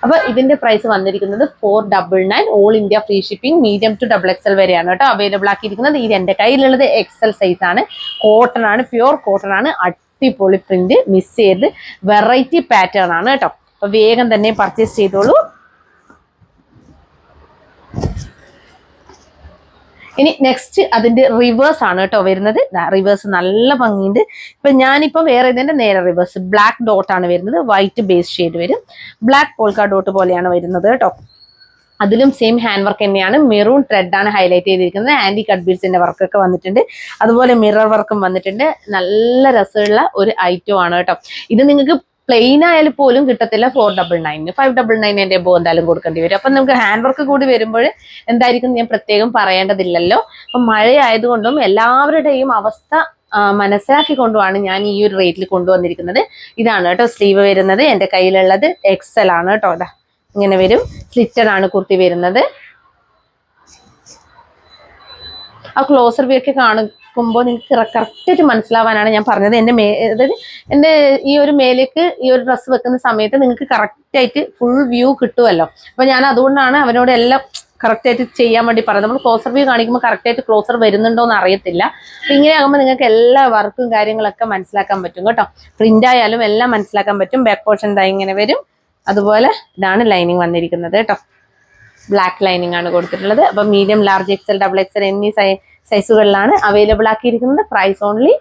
അപ്പൊ ഇതിന്റെ പ്രൈസ് വന്നിരിക്കുന്നത് 499, all India free shipping, medium to XXL വരെയാണ് കേട്ടോ അവൈലബിൾ ആക്കിയിരിക്കുന്നത്. ഇത് എന്റെ കയ്യിലുള്ളത് XL സൈസ് ആണ്, കോട്ടൺ ആണ്, പ്യുവർ കോട്ടൺ ആണ്, അടിപൊളി പ്രിന്റ്, മിസ് ചെയ്ത് വെറൈറ്റി പാറ്റേൺ ആണ് കേട്ടോ. അപ്പൊ വേഗം തന്നെ പർച്ചേസ് ചെയ്തോളൂ. ഇനി നെക്സ്റ്റ് അതിന്റെ റിവേഴ്സ് ആണ് കേട്ടോ വരുന്നത്. റിവേഴ്സ് നല്ല ഭംഗിയുണ്ട്. ഇപ്പൊ ഞാനിപ്പോ വേറെ ഇതിന്റെ നേരെ റിവേഴ്സ്, ബ്ലാക്ക് ഡോട്ട് ആണ് വരുന്നത്, വൈറ്റ് ബേസ് ഷെയ്ഡ് വരും, ബ്ലാക്ക് പോൾക്ക ഡോട്ട് പോലെയാണ് വരുന്നത് കേട്ടോ. അതിലും സെയിം ഹാൻഡ് വർക്ക് തന്നെയാണ്, മെറൂൺ ത്രെഡ് ആണ് ഹൈലൈറ്റ് ചെയ്തിരിക്കുന്നത്, ആന്റി കട്ട് ബീഡ്സിന്റെ വർക്കൊക്കെ വന്നിട്ടുണ്ട്, അതുപോലെ മിറർ വർക്കും വന്നിട്ടുണ്ട്. നല്ല രസമുള്ള ഒരു ഐറ്റം ആണ് കേട്ടോ. ഇത് നിങ്ങൾക്ക് പ്ലെയിൻ ആയാലും പോലും കിട്ടത്തില്ല 499, 599 എൻ്റെ എബോ എന്തായാലും കൊടുക്കേണ്ടി വരും. അപ്പം നമുക്ക് ഹാൻഡ് വർക്ക് കൂടി വരുമ്പോൾ എന്തായിരിക്കും ഞാൻ പ്രത്യേകം പറയേണ്ടതില്ലല്ലോ. അപ്പം മഴയായതുകൊണ്ടും എല്ലാവരുടെയും അവസ്ഥ മനസ്സിലാക്കിക്കൊണ്ടുമാണ് ഞാൻ ഈ ഒരു റേറ്റിൽ കൊണ്ടുവന്നിരിക്കുന്നത്. ഇതാണ് കേട്ടോ സ്ലീവ് വരുന്നത്, എൻ്റെ കയ്യിലുള്ളത് XL ആണ് കേട്ടോ. അതാ ഇങ്ങനെ വരും, സ്ലിറ്റഡ് ആണ് കുർത്തി വരുന്നത്. ആ ക്ലോസർ വ്യൂ ഒക്കെ കാണുമ്പോൾ നിങ്ങൾക്ക് കറക്റ്റായിട്ട് മനസ്സിലാവാനാണ് ഞാൻ പറഞ്ഞത്. അതായത് എൻ്റെ ഈ ഒരു മേലേക്ക് ഈ ഒരു ഡ്രസ്സ് വെക്കുന്ന സമയത്ത് നിങ്ങൾക്ക് കറക്റ്റായിട്ട് ഫുൾ വ്യൂ കിട്ടുമല്ലോ. അപ്പോൾ ഞാൻ അതുകൊണ്ടാണ് അവരോട് എല്ലാം കറക്റ്റായിട്ട് ചെയ്യാൻ വേണ്ടി പറയുന്നത്. നമ്മൾ ക്ലോസർ വ്യൂ കാണിക്കുമ്പോൾ കറക്റ്റായിട്ട് ക്ലോസർ വരുന്നുണ്ടോ എന്ന് അറിയത്തില്ല. അപ്പം ഇങ്ങനെ ആകുമ്പോൾ നിങ്ങൾക്ക് എല്ലാ വർക്കും കാര്യങ്ങളൊക്കെ മനസ്സിലാക്കാൻ പറ്റും കേട്ടോ. പ്രിന്റ് ആയാലും എല്ലാം മനസ്സിലാക്കാൻ പറ്റും. ബാക്ക് പോർഷൻ എന്താ ഇങ്ങനെ വരും. അതുപോലെ ഇതാണ് ലൈനിങ് വന്നിരിക്കുന്നത് കേട്ടോ, ബ്ലാക്ക് ലൈനിങ് ആണ് കൊടുത്തിട്ടുള്ളത്. അപ്പൊ മീഡിയം, ലാർജ്, XL, XXL എന്നീ സൈസുകളിലാണ് അവൈലബിൾ ആക്കിയിരിക്കുന്നത്. Price only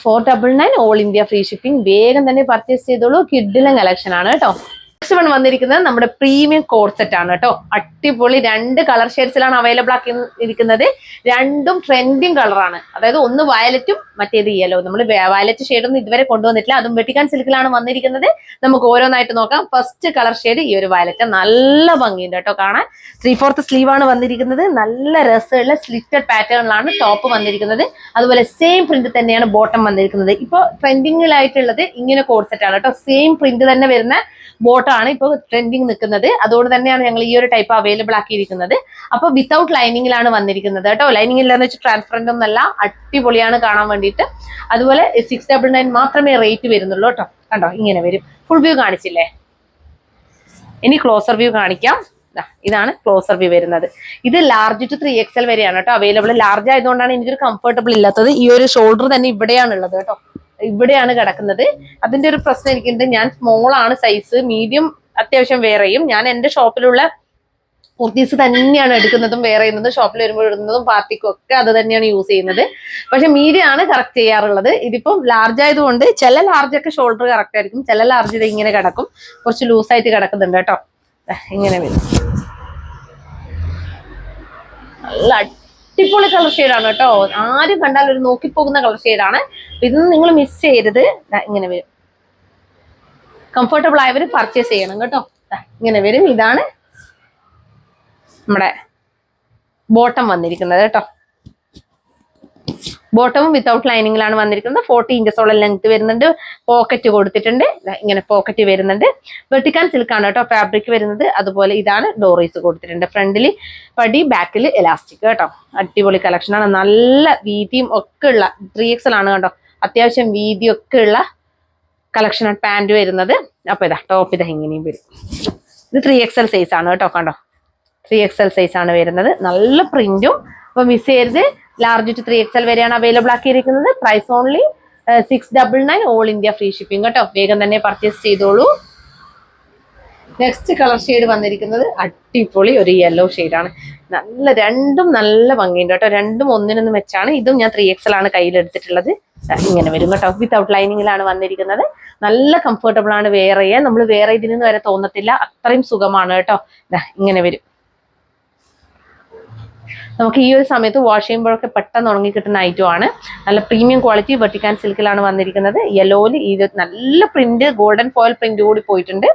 499, all India free shipping. വേഗം തന്നെ പർച്ചേസ് ചെയ്തോളൂ. കിഡിലും കളക്ഷൻ ആണ് കേട്ടോ. നെക്സ്റ്റ് വൺ വന്നിരിക്കുന്നത് നമ്മുടെ പ്രീമിയം കോഡ് സെറ്റ് ആണ് കേട്ടോ. അടിപൊളി 2 കളർ ഷെയ്ഡ്സിലാണ് അവൈലബിൾ ആക്കി ഇരിക്കുന്നത്. രണ്ടും ട്രെൻഡിങ് കളറാണ്, അതായത് ഒന്ന് വയലറ്റും മറ്റേത് യെല്ലോ. നമ്മൾ വയലറ്റ് ഷെയ്ഡൊന്നും ഇതുവരെ കൊണ്ടുവന്നിട്ടില്ല, അതും വെട്ടിക്കാൻ സിൽക്കിലാണ് വന്നിരിക്കുന്നത്. നമുക്ക് ഓരോന്നായിട്ട് നോക്കാം. ഫസ്റ്റ് കളർ ഷെയ്ഡ് ഈ ഒരു വയലറ്റ്, നല്ല ഭംഗിയുണ്ട് കേട്ടോ കാണാൻ. 3/4 സ്ലീവ് ആണ് വന്നിരിക്കുന്നത്. നല്ല രസമുള്ള സ്ലിറ്റഡ് പാറ്റേണിലാണ് ടോപ്പ് വന്നിരിക്കുന്നത്. അതുപോലെ സെയിം പ്രിന്റ് തന്നെയാണ് ബോട്ടം വന്നിരിക്കുന്നത്. ഇപ്പോൾ ട്രെൻഡിങ്ങിലായിട്ടുള്ളത് ഇങ്ങനെ കോഡ് സെറ്റ് ആണ് കേട്ടോ. സെയിം പ്രിന്റ് തന്നെ വരുന്ന ബോട്ടാണ് ഇപ്പോൾ ട്രെൻഡിങ് നിൽക്കുന്നത്. അതുകൊണ്ട് തന്നെയാണ് ഞങ്ങൾ ഈ ഒരു ടൈപ്പ് അവൈലബിൾ ആക്കിയിരിക്കുന്നത്. അപ്പൊ വിത്തൗട്ട് ലൈനിങ്ങിലാണ് വന്നിരിക്കുന്നത് കേട്ടോ. ലൈനിങ് ഇല്ലാന്ന് വെച്ചാൽ ട്രാൻസ്പെറന്റ് ഒന്നല്ല, അടിപൊളിയാണ് കാണാൻ വേണ്ടിയിട്ട്. അതുപോലെ 699 മാത്രമേ റേറ്റ് വരുന്നുള്ളൂ കേട്ടോ. കണ്ടോ ഇങ്ങനെ വരും. ഫുൾ വ്യൂ കാണിച്ചില്ലേ, ഇനി ക്ലോസർ വ്യൂ കാണിക്കാം. ഇതാണ് ക്ലോസർ വ്യൂ വരുന്നത്. ഇത് ലാർജ് ടു 3XL വരെയാണ് കേട്ടോ അവൈലബിൾ. ലാർജ് ആയതുകൊണ്ടാണ് എനിക്കൊരു കംഫർട്ടബിൾ ഇല്ലാത്തത്. ഈ ഒരു ഷോൾഡർ തന്നെ ഇവിടെയാണ് ഉള്ളത് കേട്ടോ, ഇവിടെയാണ് കിടക്കുന്നത്. അതിന്റെ ഒരു പ്രശ്നം എനിക്കുണ്ട്. ഞാൻ സ്മോൾ ആണ് സൈസ്, മീഡിയം അത്യാവശ്യം വേറെ ചെയ്യും. ഞാൻ എൻ്റെ ഷോപ്പിലുള്ള കുർത്തീസ് തന്നെയാണ് എടുക്കുന്നതും വേറെ ചെയ്യുന്നതും, ഷോപ്പിൽ വരുമ്പോൾ ഇടുന്നതും പാർട്ടിക്കും ഒക്കെ അത് തന്നെയാണ് യൂസ് ചെയ്യുന്നത്. പക്ഷെ മീഡിയം ആണ് കറക്റ്റ് ചെയ്യാറുള്ളത്. ഇതിപ്പം ലാർജ് ആയതുകൊണ്ട് ചില ലാർജ് ഒക്കെ ഷോൾഡർ കറക്റ്റ് ആയിരിക്കും, ചില ലാർജ് ഇത് ഇങ്ങനെ കിടക്കും, കുറച്ച് ലൂസായിട്ട് കിടക്കുന്നുണ്ട് കേട്ടോ. ഇങ്ങനെ വരും. നല്ല അടിപൊളി കളർ ഷെയ്ഡാണ് കേട്ടോ. ആരും കണ്ടാൽ ഒരു നോക്കിപ്പോകുന്ന കളർ ഷെയ്ഡാണ്. ഇതൊന്നും നിങ്ങൾ മിസ് ചെയ്യരുത്. ഇങ്ങനെ വരും. കംഫർട്ടബിൾ ആയവർ പർച്ചേസ് ചെയ്യണം കേട്ടോ. ഇങ്ങനെ വരും. ഇതാണ് നമ്മുടെ ബോട്ടം വന്നിരിക്കുന്നത് കേട്ടോ. ബോട്ടമും വിത്തൗട്ട് ലൈനിങ്ങിലാണ് വന്നിരിക്കുന്നത്. 40 ഇഞ്ചസോളം ലെങ്ത് വരുന്നുണ്ട്. പോക്കറ്റ് കൊടുത്തിട്ടുണ്ട്. ഇങ്ങനെ പോക്കറ്റ് വരുന്നുണ്ട്. വെട്ടിക്കാൻ സിൽക്കാണ് കേട്ടോ ഫാബ്രിക് വരുന്നത്. അതുപോലെ ഇതാണ് ഡോറീസ് കൊടുത്തിട്ടുണ്ട്. ഫ്രണ്ടിൽ പടി, ബാക്കിൽ എലാസ്റ്റിക് കേട്ടോ. അടിപൊളി കളക്ഷനാണ്. നല്ല വീതിയും ഒക്കെ ഉള്ള 3XL ആണ് കേട്ടോ. അത്യാവശ്യം വീതിയൊക്കെ ഉള്ള കളക്ഷനാണ്. പാൻറ് വരുന്നത്. അപ്പൊ ഇതാ ടോപ്പ് ഇതാ ഇങ്ങനെയും വരും. ഇത് 3XL സൈസ് ആണ് കേട്ടോ. കണ്ടോ 3XL സൈസ് ആണ് വരുന്നത്. നല്ല പ്രിന്റും. അപ്പൊ മിസ് ചെയ്യരുത്. ലാർജ് ടു 3XL വരെയാണ് അവൈലബിൾ ആക്കിയിരിക്കുന്നത്. Price only 699, all India free shipping കേട്ടോ. വേഗം തന്നെ പർച്ചേസ് ചെയ്തോളൂ. നെക്സ്റ്റ് കളർ ഷെയ്ഡ് വന്നിരിക്കുന്നത് അടിപൊളി ഒരു യെല്ലോ ഷെയ്ഡാണ്. രണ്ടും നല്ല ഭംഗിയുണ്ട് കേട്ടോ. രണ്ടും ഒന്നിനൊന്നും വെച്ചാണ്. ഇതും ഞാൻ 3XL ആണ് കയ്യിലെടുത്തിട്ടുള്ളത്. ഇങ്ങനെ വരും കേട്ടോ. വിത്തൗട്ട് ലൈനിങ്ങിലാണ് വന്നിരിക്കുന്നത്. നല്ല കംഫർട്ടബിൾ ആണ് വെയർ ചെയ്യാൻ. നമ്മൾ വേറെ ഇതിന് വരെ തോന്നത്തില്ല, അത്രയും സുഖമാണ് കേട്ടോ. ഇങ്ങനെ വരും. നമുക്ക് ഈ ഒരു സമയത്ത് വാഷ് ചെയ്യുമ്പോഴൊക്കെ പെട്ടെന്ന് ഉണങ്ങി കിട്ടുന്ന ഐറ്റം ആണ്. നല്ല പ്രീമിയം ക്വാളിറ്റി വെർട്ടിക്കാൻ സിൽക്കിലാണ് വന്നിരിക്കുന്നത്. യെല്ലോയിൽ ഇത് നല്ല പ്രിന്റ്, ഗോൾഡൻ ഫോയിൽ പ്രിന്റ് കൂടി പോയിട്ടുണ്ട്.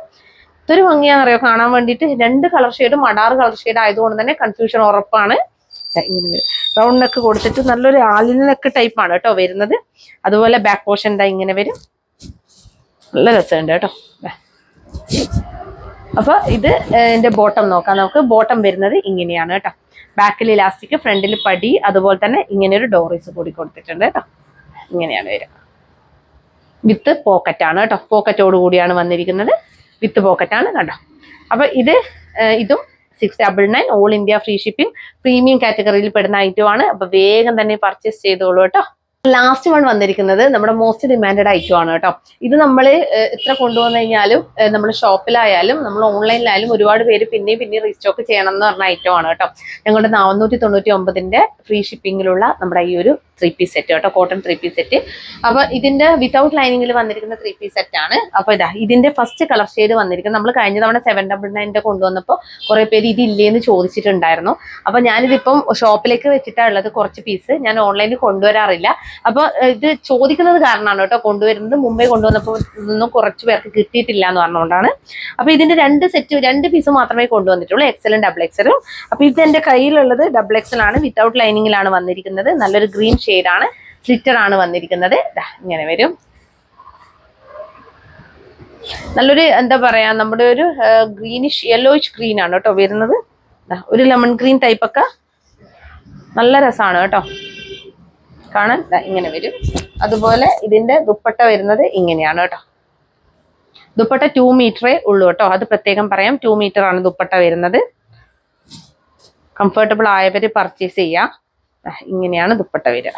ഇതൊരു ഭംഗിയാണെന്നറിയോ കാണാൻ വേണ്ടിയിട്ട്. രണ്ട് കളർ ഷെയ്ഡും അഡാറ് കളർ ഷെയ്ഡ് ആയതുകൊണ്ട് തന്നെ കൺഫ്യൂഷൻ ഉറപ്പാണ്. ഇങ്ങനെ വരും. റൗണ്ട് നെക്ക് കൊടുത്തിട്ട് നല്ലൊരു ആലിനെക്ക് ടൈപ്പ് ആണ് കേട്ടോ വരുന്നത്. അതുപോലെ ബാക്ക് പോർഷൻ ഇങ്ങനെ വരും. നല്ല രസമുണ്ട് കേട്ടോ. അപ്പൊ ഇത് എന്റെ ബോട്ടം നോക്കാം നമുക്ക്. ബോട്ടം വരുന്നത് ഇങ്ങനെയാണ് കേട്ടോ. ബാക്കിൽ ഇലാസ്റ്റിക്, ഫ്രണ്ടിൽ പടി, അതുപോലെ തന്നെ ഇങ്ങനെ ഒരു ഡോറീസ് കൂടി കൊടുത്തിട്ടുണ്ട് കേട്ടോ. ഇങ്ങനെയാണ് വരിക. വിത്ത് പോക്കറ്റ് ആണ് കേട്ടോ. പോക്കറ്റോട് കൂടിയാണ് വന്നിരിക്കുന്നത്. വിത്ത് പോക്കറ്റ് ആണ് കണ്ടോ. അപ്പൊ ഇതും 699, all India free shipping. Premium കാറ്റഗറിയിൽ പെടുന്ന ഐറ്റം ആണ്. അപ്പൊ വേഗം തന്നെ പർച്ചേസ് ചെയ്തോളൂ കേട്ടോ. ലാസ്റ്റ് വൺ വന്നിരിക്കുന്നത് നമ്മുടെ മോസ്റ്റ് ഡിമാൻഡഡ് ഐറ്റം ആണ് കേട്ടോ. ഇത് നമ്മൾ എത്ര കൊണ്ടുവന്നു കഴിഞ്ഞാലും നമ്മൾ ഷോപ്പിലായാലും നമ്മൾ ഓൺലൈനിലായാലും ഒരുപാട് പേര് പിന്നെയും റീസ്റ്റോക്ക് ചെയ്യണം എന്ന് പറഞ്ഞ ഐറ്റം ആണ് കേട്ടോ. ഞങ്ങളുടെ 499 ഫ്രീ ഷിപ്പിങ്ങിലുള്ള നമ്മുടെ ഈ ഒരു 3 പീസ് സെറ്റ് കേട്ടോ. Cotton 3 piece set. അപ്പൊ ഇതിന്റെ വിത്തൗട്ട് ലൈനിങ്ങിൽ വന്നിരിക്കുന്ന 3 പീസ് സെറ്റ് ആണ്. അപ്പൊ ഇതിന്റെ ഫസ്റ്റ് കളർ ഷെയ്ഡ് വന്നിരിക്കുന്നത് നമ്മൾ കഴിഞ്ഞ തവണ 799 കൊണ്ടുവന്നപ്പോൾ കുറെ പേര് ഇതില്ലേന്ന് ചോദിച്ചിട്ടുണ്ടായിരുന്നു. അപ്പൊ ഞാനിതിപ്പം ഷോപ്പിലേക്ക് വെച്ചിട്ടാണ് ഉള്ളത്. കുറച്ച് പീസ് ഞാൻ ഓൺലൈനിൽ കൊണ്ടുവരാറില്ല. അപ്പൊ ഇത് ചോദിക്കുന്നത് കാരണമാണ് കേട്ടോ കൊണ്ടുവരുന്നത്. മുമ്പേ കൊണ്ടുവന്നപ്പോൾ ഇതൊന്നും കുറച്ച് പേർക്ക് കിട്ടിയിട്ടില്ല എന്ന് പറഞ്ഞുകൊണ്ടാണ്. അപ്പൊ ഇതിന്റെ രണ്ട് പീസ് മാത്രമേ കൊണ്ടുവന്നിട്ടുള്ളൂ, എക്സലും ഡബിൾ എക്സലും. അപ്പൊ ഇത് എന്റെ കയ്യിലുള്ളത് ഡബിൾ എക്സൽ ആണ്. വിത്തൗട്ട് ലൈനിങ്ങിലാണ് വന്നിരിക്കുന്നത്. നല്ലൊരു ഗ്രീൻ ഷെയ്ഡാണ്. സ്ലിറ്റർ ആണ് വന്നിരിക്കുന്നത്. ഇങ്ങനെ വരും. നല്ലൊരു എന്താ പറയാ, നമ്മുടെ ഒരു ഗ്രീനിഷ് യെല്ലോയിഷ് ഗ്രീൻ ആണ് കേട്ടോ വരുന്നത്. ഒരു ലെമൺ ഗ്രീൻ ടൈപ്പ് ഒക്കെ നല്ല രസമാണ് കേട്ടോ കാണാൻ. ഇങ്ങനെ വരും. അതുപോലെ ഇതിന്റെ ദുപ്പട്ട വരുന്നത് ഇങ്ങനെയാണ് കേട്ടോ. ദുപ്പട്ട 2 മീറ്ററേ ഉള്ളൂ കേട്ടോ. അത് പ്രത്യേകം പറയാം. 2 മീറ്റർ ആണ് ദുപ്പട്ട വരുന്നത്. കംഫർട്ടബിൾ ആയവര് പർച്ചേസ് ചെയ്യാം. ഇങ്ങനെയാണ് ദുപ്പട്ട വരിക.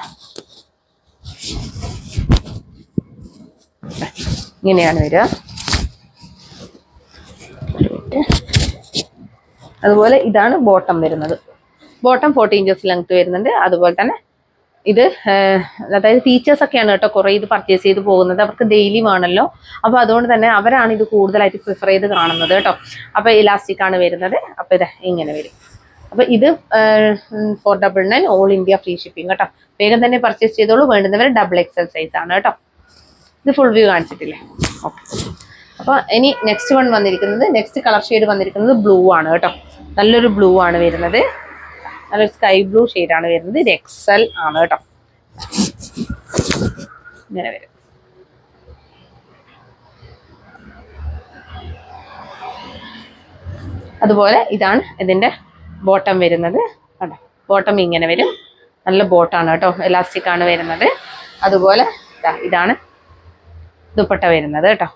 ഇങ്ങനെയാണ് വരിക. അതുപോലെ ഇതാണ് ബോട്ടം വരുന്നത്. ബോട്ടം 40 ഇഞ്ചസ് ലെങ്ത് വരുന്നുണ്ട്. അതുപോലെ തന്നെ ഇത് അതായത് ടീച്ചേഴ്സ് ഒക്കെയാണ് കേട്ടോ കുറെ ഇത് പർച്ചേസ് ചെയ്ത് പോകുന്നത്. അവർക്ക് ഡെയിലി വേണമല്ലോ. അപ്പൊ അതുകൊണ്ട് തന്നെ അവരാണ് ഇത് കൂടുതലായിട്ട് പ്രിഫർ ചെയ്ത് കാണുന്നത് കേട്ടോ. അപ്പൊ ഇലാസ്റ്റിക് ആണ് വരുന്നത്. അപ്പൊ ഇത് ഇങ്ങനെ വരും. അപ്പൊ ഇത് 499, ഓൾ ഇന്ത്യ ഫ്രീ ഷിപ്പിംഗ് കേട്ടോ. വേഗം തന്നെ പർച്ചേസ് ചെയ്തോളൂ. വേണ്ടുന്നവർ ഡബിൾ എക്സൽ സൈസ് ആണ് കേട്ടോ. ഇത് ഫുൾ വ്യൂ കാണിച്ചിട്ടില്ലേ? ഓക്കെ. അപ്പൊ ഇനി നെക്സ്റ്റ് വൺ വന്നിരിക്കുന്നത്, നെക്സ്റ്റ് കളർ ഷെയ്ഡ് വന്നിരിക്കുന്നത് ബ്ലൂ ആണ് കേട്ടോ. നല്ലൊരു ബ്ലൂ ആണ് വരുന്നത്. നല്ലൊരു സ്കൈ ബ്ലൂ ഷെയ്ഡാണ് വരുന്നത്. ഇത് എക്സൽ ആണ് കേട്ടോ. ഇങ്ങനെ വരും. അതുപോലെ ഇതാണ് ഇതിന്റെ ബോട്ടം വരുന്നത് കേട്ടോ. ബോട്ടം ഇങ്ങനെ വരും. നല്ല ബോട്ടാണ് കേട്ടോ. എലാസ്റ്റിക് ആണ് വരുന്നത്. അതുപോലെ ഇതാണ് ദുപ്പട്ട വരുന്നത് കേട്ടോ.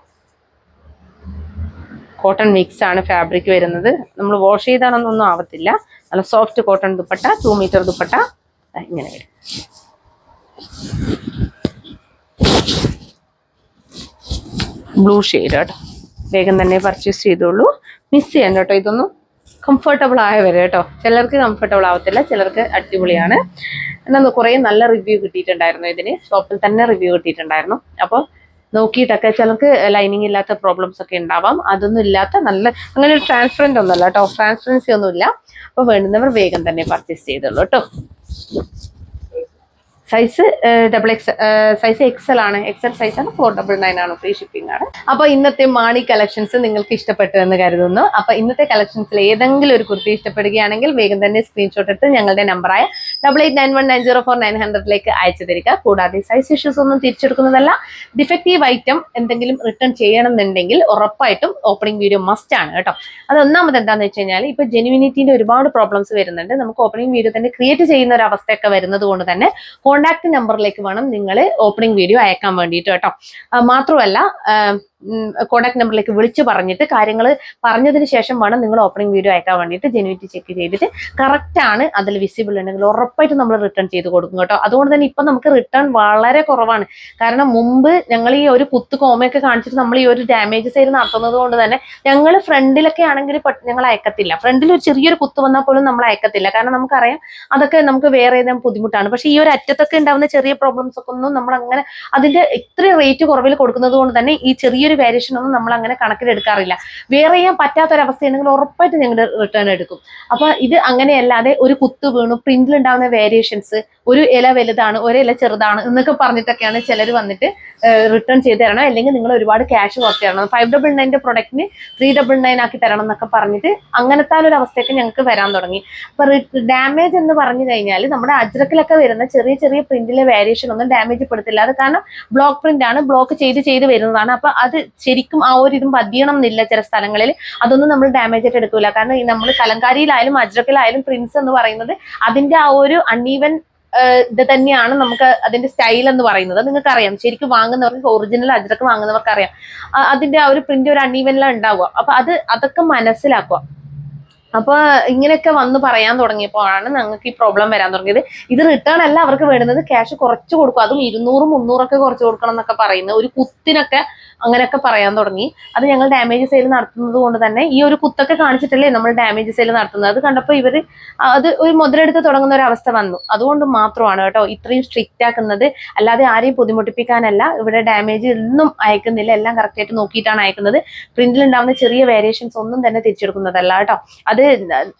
കോട്ടൺ മിക്സ് ആണ് ഫാബ്രിക് വരുന്നത്. നമ്മൾ വാഷ് ചെയ്താണെന്നൊന്നും ആവത്തില്ല. നല്ല soft cotton dupatta, 2 metre dupatta ഇങ്ങനെ വരും. ബ്ലൂ ഷെയ്ഡ് കേട്ടോ. വേഗം തന്നെ പർച്ചേസ് ചെയ്തോളൂ. മിസ് ചെയ്യണ്ട കേട്ടോ. ഇതൊന്നും കംഫർട്ടബിൾ ആയവരെ കേട്ടോ. ചിലർക്ക് കംഫർട്ടബിൾ ആവത്തില്ല, ചിലർക്ക് അടിപൊളിയാണ്. എന്നാൽ കുറേ നല്ല റിവ്യൂ കിട്ടിയിട്ടുണ്ടായിരുന്നു. ഇതിന് ഷോപ്പിൽ തന്നെ റിവ്യൂ കിട്ടിയിട്ടുണ്ടായിരുന്നു. അപ്പോൾ നോക്കിയിട്ടൊക്കെ ചിലർക്ക് ലൈനിങ് ഇല്ലാത്ത പ്രോബ്ലംസ് ഒക്കെ ഉണ്ടാവാം. അതൊന്നും ഇല്ലാത്ത നല്ല അങ്ങനെ ഒരു ട്രാൻസ്പെറൻറ്റ് ഒന്നുമല്ല കേട്ടോ. ട്രാൻസ്പെറൻസി ഒന്നുമില്ല. അപ്പോൾ വേണ്ടുന്നവർ വേഗം തന്നെ പർച്ചേസ് ചെയ്തോളൂ കേട്ടോ. സൈസ് സൈസ് എക്സൽ ആണ്. എക്സൽ സൈസ് ആണ്. 499 ആണ്. ഫ്രീ ഷിപ്പിംഗ് ആണ്. അപ്പൊ ഇന്നത്തെ മാണി കളക്ഷൻസ് നിങ്ങൾക്ക് ഇഷ്ടപ്പെട്ടു എന്ന് കരുതുന്നു. അപ്പൊ ഇന്നത്തെ കളക്ഷൻസിൽ ഏതെങ്കിലും ഒരു കുർത്തി ഇഷ്ടപ്പെടുകയാണെങ്കിൽ വേഗം തന്നെ സ്ക്രീൻഷോട്ട് എടുത്ത് ഞങ്ങളുടെ നമ്പറായ 8891904900 അയച്ചു തരിക. കൂടാതെ സൈസ് ഇഷ്യൂസ് ഒന്നും തിരിച്ചെടുക്കുന്നതല്ല. ഡിഫക്റ്റീവ് ഐറ്റം എന്തെങ്കിലും റിട്ടേൺ ചെയ്യണമെന്നുണ്ടെങ്കിൽ ഉറപ്പായിട്ടും ഓപ്പണിംഗ് വീഡിയോ മസ്റ്റ് ആണ് കേട്ടോ. അത് ഒന്നാമത് എന്താണെന്ന് വെച്ച് കഴിഞ്ഞാൽ ഇപ്പൊ ജെനുവിനിറ്റിന്റെ ഒരുപാട് പ്രോബ്ലംസ് വരുന്നുണ്ട്. നമുക്ക് ഓപ്പണിംഗ് വീഡിയോ തന്നെ ക്രിയേറ്റ് ചെയ്യുന്ന ഒരു അവസ്ഥയൊക്കെ വരുന്നത് കൊണ്ട് തന്നെ കോൺടാക്ട് നമ്പറിലേക്ക് വേണം നിങ്ങൾ ഓപ്പണിംഗ് വീഡിയോ അയക്കാൻ വേണ്ടിയിട്ട് കേട്ടോ. മാത്രമല്ല കോൺടാക്ട് നമ്പറിലേക്ക് വിളിച്ച് പറഞ്ഞിട്ട് കാര്യങ്ങൾ പറഞ്ഞതിന് ശേഷം വേണം നിങ്ങൾ ഓപ്പണിംഗ് വീഡിയോ അയക്കാൻ വേണ്ടിയിട്ട് ജെനുവിറ്റി ചെക്ക് ചെയ്തിട്ട് കറക്റ്റ് ആണ് അതിൽ വിസിബിൾ ഉണ്ടെങ്കിൽ ഉറപ്പായിട്ട് നമ്മൾ റിട്ടേൺ ചെയ്ത് കൊടുക്കും കേട്ടോ. അതുകൊണ്ട് തന്നെ ഇപ്പം നമുക്ക് റിട്ടേൺ വളരെ കുറവാണ്. കാരണം മുമ്പ് ഞങ്ങൾ ഈ ഒരു കുത്ത് കോമയൊക്കെ കാണിച്ചിട്ട് നമ്മൾ ഈ ഒരു ഡാമേജ് സെയിൽ നടത്തുന്നത് കൊണ്ട് തന്നെ ഞങ്ങൾ ഫ്രണ്ടിലൊക്കെ ആണെങ്കിൽ ഞങ്ങൾ അയക്കത്തില്ല. ഫ്രണ്ടിൽ ഒരു ചെറിയൊരു കുത്ത് വന്നാൽ പോലും നമ്മൾ അയക്കത്തില്ല. കാരണം നമുക്കറിയാം അതൊക്കെ നമുക്ക് വേറെ ഏതെങ്കിലും ബുദ്ധിമുട്ടാണ്. പക്ഷെ ഈ ഒരു അറ്റത്തൊക്കെ ഉണ്ടാവുന്ന ചെറിയ പ്രോബ്ലംസ് ഒക്കെ ഒന്നും നമ്മൾ അങ്ങനെ അതിന്റെ ഇത്രയും റേറ്റ് കുറവിൽ കൊടുക്കുന്നത് കൊണ്ട് തന്നെ ഈ ചെറിയൊരു വേരിയേഷൻ ഒന്നും നമ്മൾ അങ്ങനെ കണക്കിലെടുക്കാറില്ല. വേറെ ചെയ്യാൻ പറ്റാത്തൊരവസ്ഥയുണ്ടെങ്കിൽ ഉറപ്പായിട്ട് ഞങ്ങൾ റിട്ടേൺ എടുക്കും. അപ്പൊ ഇത് അങ്ങനെയല്ലാതെ ഒരു കുത്ത് വീണു പ്രിന്റിൽ ഉണ്ടാവുന്ന വേരിയേഷൻസ്, ഒരു ഇല വലുതാണ് ഒരു ഇല ചെറുതാണ് എന്നൊക്കെ പറഞ്ഞിട്ടൊക്കെയാണ് ചിലർ വന്നിട്ട് റിട്ടേൺ ചെയ്ത് തരണം, അല്ലെങ്കിൽ നിങ്ങൾ ഒരുപാട് ക്യാഷ് കുറച്ച് തരണം, 599 പ്രൊഡക്റ്റിന് 399 ആക്കി തരണം എന്നൊക്കെ പറഞ്ഞിട്ട് അങ്ങനത്തെ ഒരു അവസ്ഥയൊക്കെ ഞങ്ങൾക്ക് വരാൻ തുടങ്ങി. അപ്പൊ ഡാമേജ് എന്ന് പറഞ്ഞു കഴിഞ്ഞാൽ നമ്മുടെ അജ്രക്കിലൊക്കെ വരുന്ന ചെറിയ ചെറിയ പ്രിന്റിലെ വേരിയേഷൻ ഒന്നും ഡാമേജ് പെടുത്തില്ല. അത് കാരണം ബ്ലോക്ക് പ്രിന്റ് ആണ്, ബ്ലോക്ക് ചെയ്ത് വരുന്നതാണ്. അപ്പൊ അത് ശരിക്കും ആ ഒരു ഇതും പതിയണം എന്നില്ല. ചില സ്ഥലങ്ങളിൽ അതൊന്നും നമ്മൾ ഡാമേജ് ആയിട്ട് എടുക്കൂല. കാരണം ഈ നമ്മൾ കലങ്കാരിയിലായാലും അജ്രക്കിലായാലും പ്രിന്റ്സ് എന്ന് പറയുന്നത് അതിന്റെ ആ ഒരു അൺഈവൻ ഇത് തന്നെയാണ് നമുക്ക് അതിന്റെ സ്റ്റൈൽ എന്ന് പറയുന്നത്. നിങ്ങൾക്ക് അറിയാം, ശരിക്കും വാങ്ങുന്നവർക്ക്, ഒറിജിനൽ അജ്രക്ക് വാങ്ങുന്നവർക്ക് അറിയാം അതിന്റെ ആ ഒരു പ്രിന്റ് ഒരു അൺഈവനിലാണ് ഉണ്ടാവുക. അപ്പൊ അതൊക്കെ മനസ്സിലാക്കുക. അപ്പൊ ഇങ്ങനെയൊക്കെ വന്ന് പറയാൻ തുടങ്ങിയപ്പോഴാണ് ഞങ്ങൾക്ക് ഈ പ്രോബ്ലം വരാൻ തുടങ്ങിയത്. ഇത് റിട്ടേൺ അല്ല അവർക്ക് വേണ്ടുന്നത്, ക്യാഷ് കുറച്ച് കൊടുക്കും, അതും 200 300 കുറച്ച് കൊടുക്കണം എന്നൊക്കെ പറയുന്നത്, ഒരു കുത്തിനൊക്കെ അങ്ങനെയൊക്കെ പറയാൻ തുടങ്ങി. അത് ഞങ്ങൾ ഡാമേജ് സെയിൽ നടത്തുന്നത് കൊണ്ട് തന്നെ ഈ ഒരു കുത്തൊക്കെ കാണിച്ചിട്ടല്ലേ നമ്മൾ ഡാമേജ് സെയിൽ നടത്തുന്നത്. അത് കണ്ടപ്പോൾ ഇവർ അത് ഒരു മുതലെടുത്ത് തുടങ്ങുന്ന ഒരു അവസ്ഥ വന്നു. അതുകൊണ്ട് മാത്രമാണ് കേട്ടോ ഇത്രയും സ്ട്രിക്റ്റ് ആക്കുന്നത്. അല്ലാതെ ആരെയും ബുദ്ധിമുട്ടിപ്പിക്കാനല്ല. ഇവിടെ ഡാമേജ് ഒന്നും അയക്കുന്നില്ല, എല്ലാം കറക്റ്റായിട്ട് നോക്കിയിട്ടാണ് അയക്കുന്നത്. പ്രിന്റിൽ ഉണ്ടാകുന്ന ചെറിയ വേരിയേഷൻസ് ഒന്നും തന്നെ തിരിച്ചെടുക്കുന്നതല്ല കേട്ടോ. അത്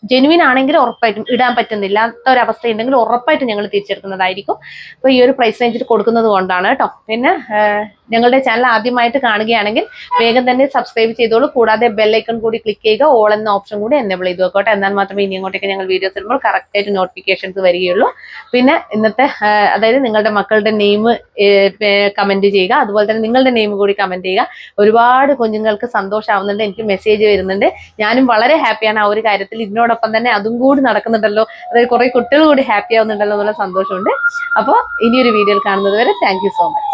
ജെനുവിൻ ആണെങ്കിൽ ഉറപ്പായിട്ടും, ഇടാൻ പറ്റുന്നില്ലാത്ത ഒരവസ്ഥ ഉണ്ടെങ്കിൽ ഉറപ്പായിട്ടും ഞങ്ങൾ തിരിച്ചെടുക്കുന്നതായിരിക്കും. അപ്പൊ ഈ ഒരു പ്രൈസ് റേഞ്ചിൽ കൊടുക്കുന്നത് കൊണ്ടാണ് കേട്ടോ. പിന്നെ ഞങ്ങളുടെ ചാനൽ ആദ്യമായിട്ട് കാണുകയാണെങ്കിൽ വേഗം തന്നെ സബ്സ്ക്രൈബ് ചെയ്തോളൂ. കൂടാതെ ബെല്ലൈക്കൺ കൂടി ക്ലിക്ക് ചെയ്യുക, ഓൾ എന്ന ഓപ്ഷൻ കൂടി എനേബിൾ ചെയ്ത് വെക്കോട്ടെ. എന്നാൽ മാത്രമേ ഇനി അങ്ങോട്ടേക്ക് ഞങ്ങൾ വീഡിയോസ് ഇടുമ്പോൾ കറക്റ്റ് ആയിട്ട് നോട്ടിഫിക്കേഷൻസ് വരികയുള്ളൂ. പിന്നെ ഇന്നത്തെ അതായത് നിങ്ങളുടെ മക്കളുടെ നെയിം കമന്റ് ചെയ്യുക, അതുപോലെ തന്നെ നിങ്ങളുടെ നെയിം കൂടി കമന്റ് ചെയ്യുക. ഒരുപാട് കുഞ്ഞുങ്ങൾക്ക് സന്തോഷമാവുന്നുണ്ട്, എനിക്ക് മെസ്സേജ് വരുന്നുണ്ട്. ഞാനും വളരെ ഹാപ്പിയാണ് ആ ഒരു കാര്യത്തിൽ. ഇതിനോടൊപ്പം തന്നെ അതും കൂടി നടക്കുന്നുണ്ടല്ലോ, അതായത് കുറെ കുട്ടികൾ കൂടി ഹാപ്പി ആവുന്നുണ്ടല്ലോ എന്നുള്ള സന്തോഷമുണ്ട്. അപ്പോൾ ഇനിയൊരു വീഡിയോയിൽ കാണുന്നത് വരെ താങ്ക് യു സോ മച്ച്.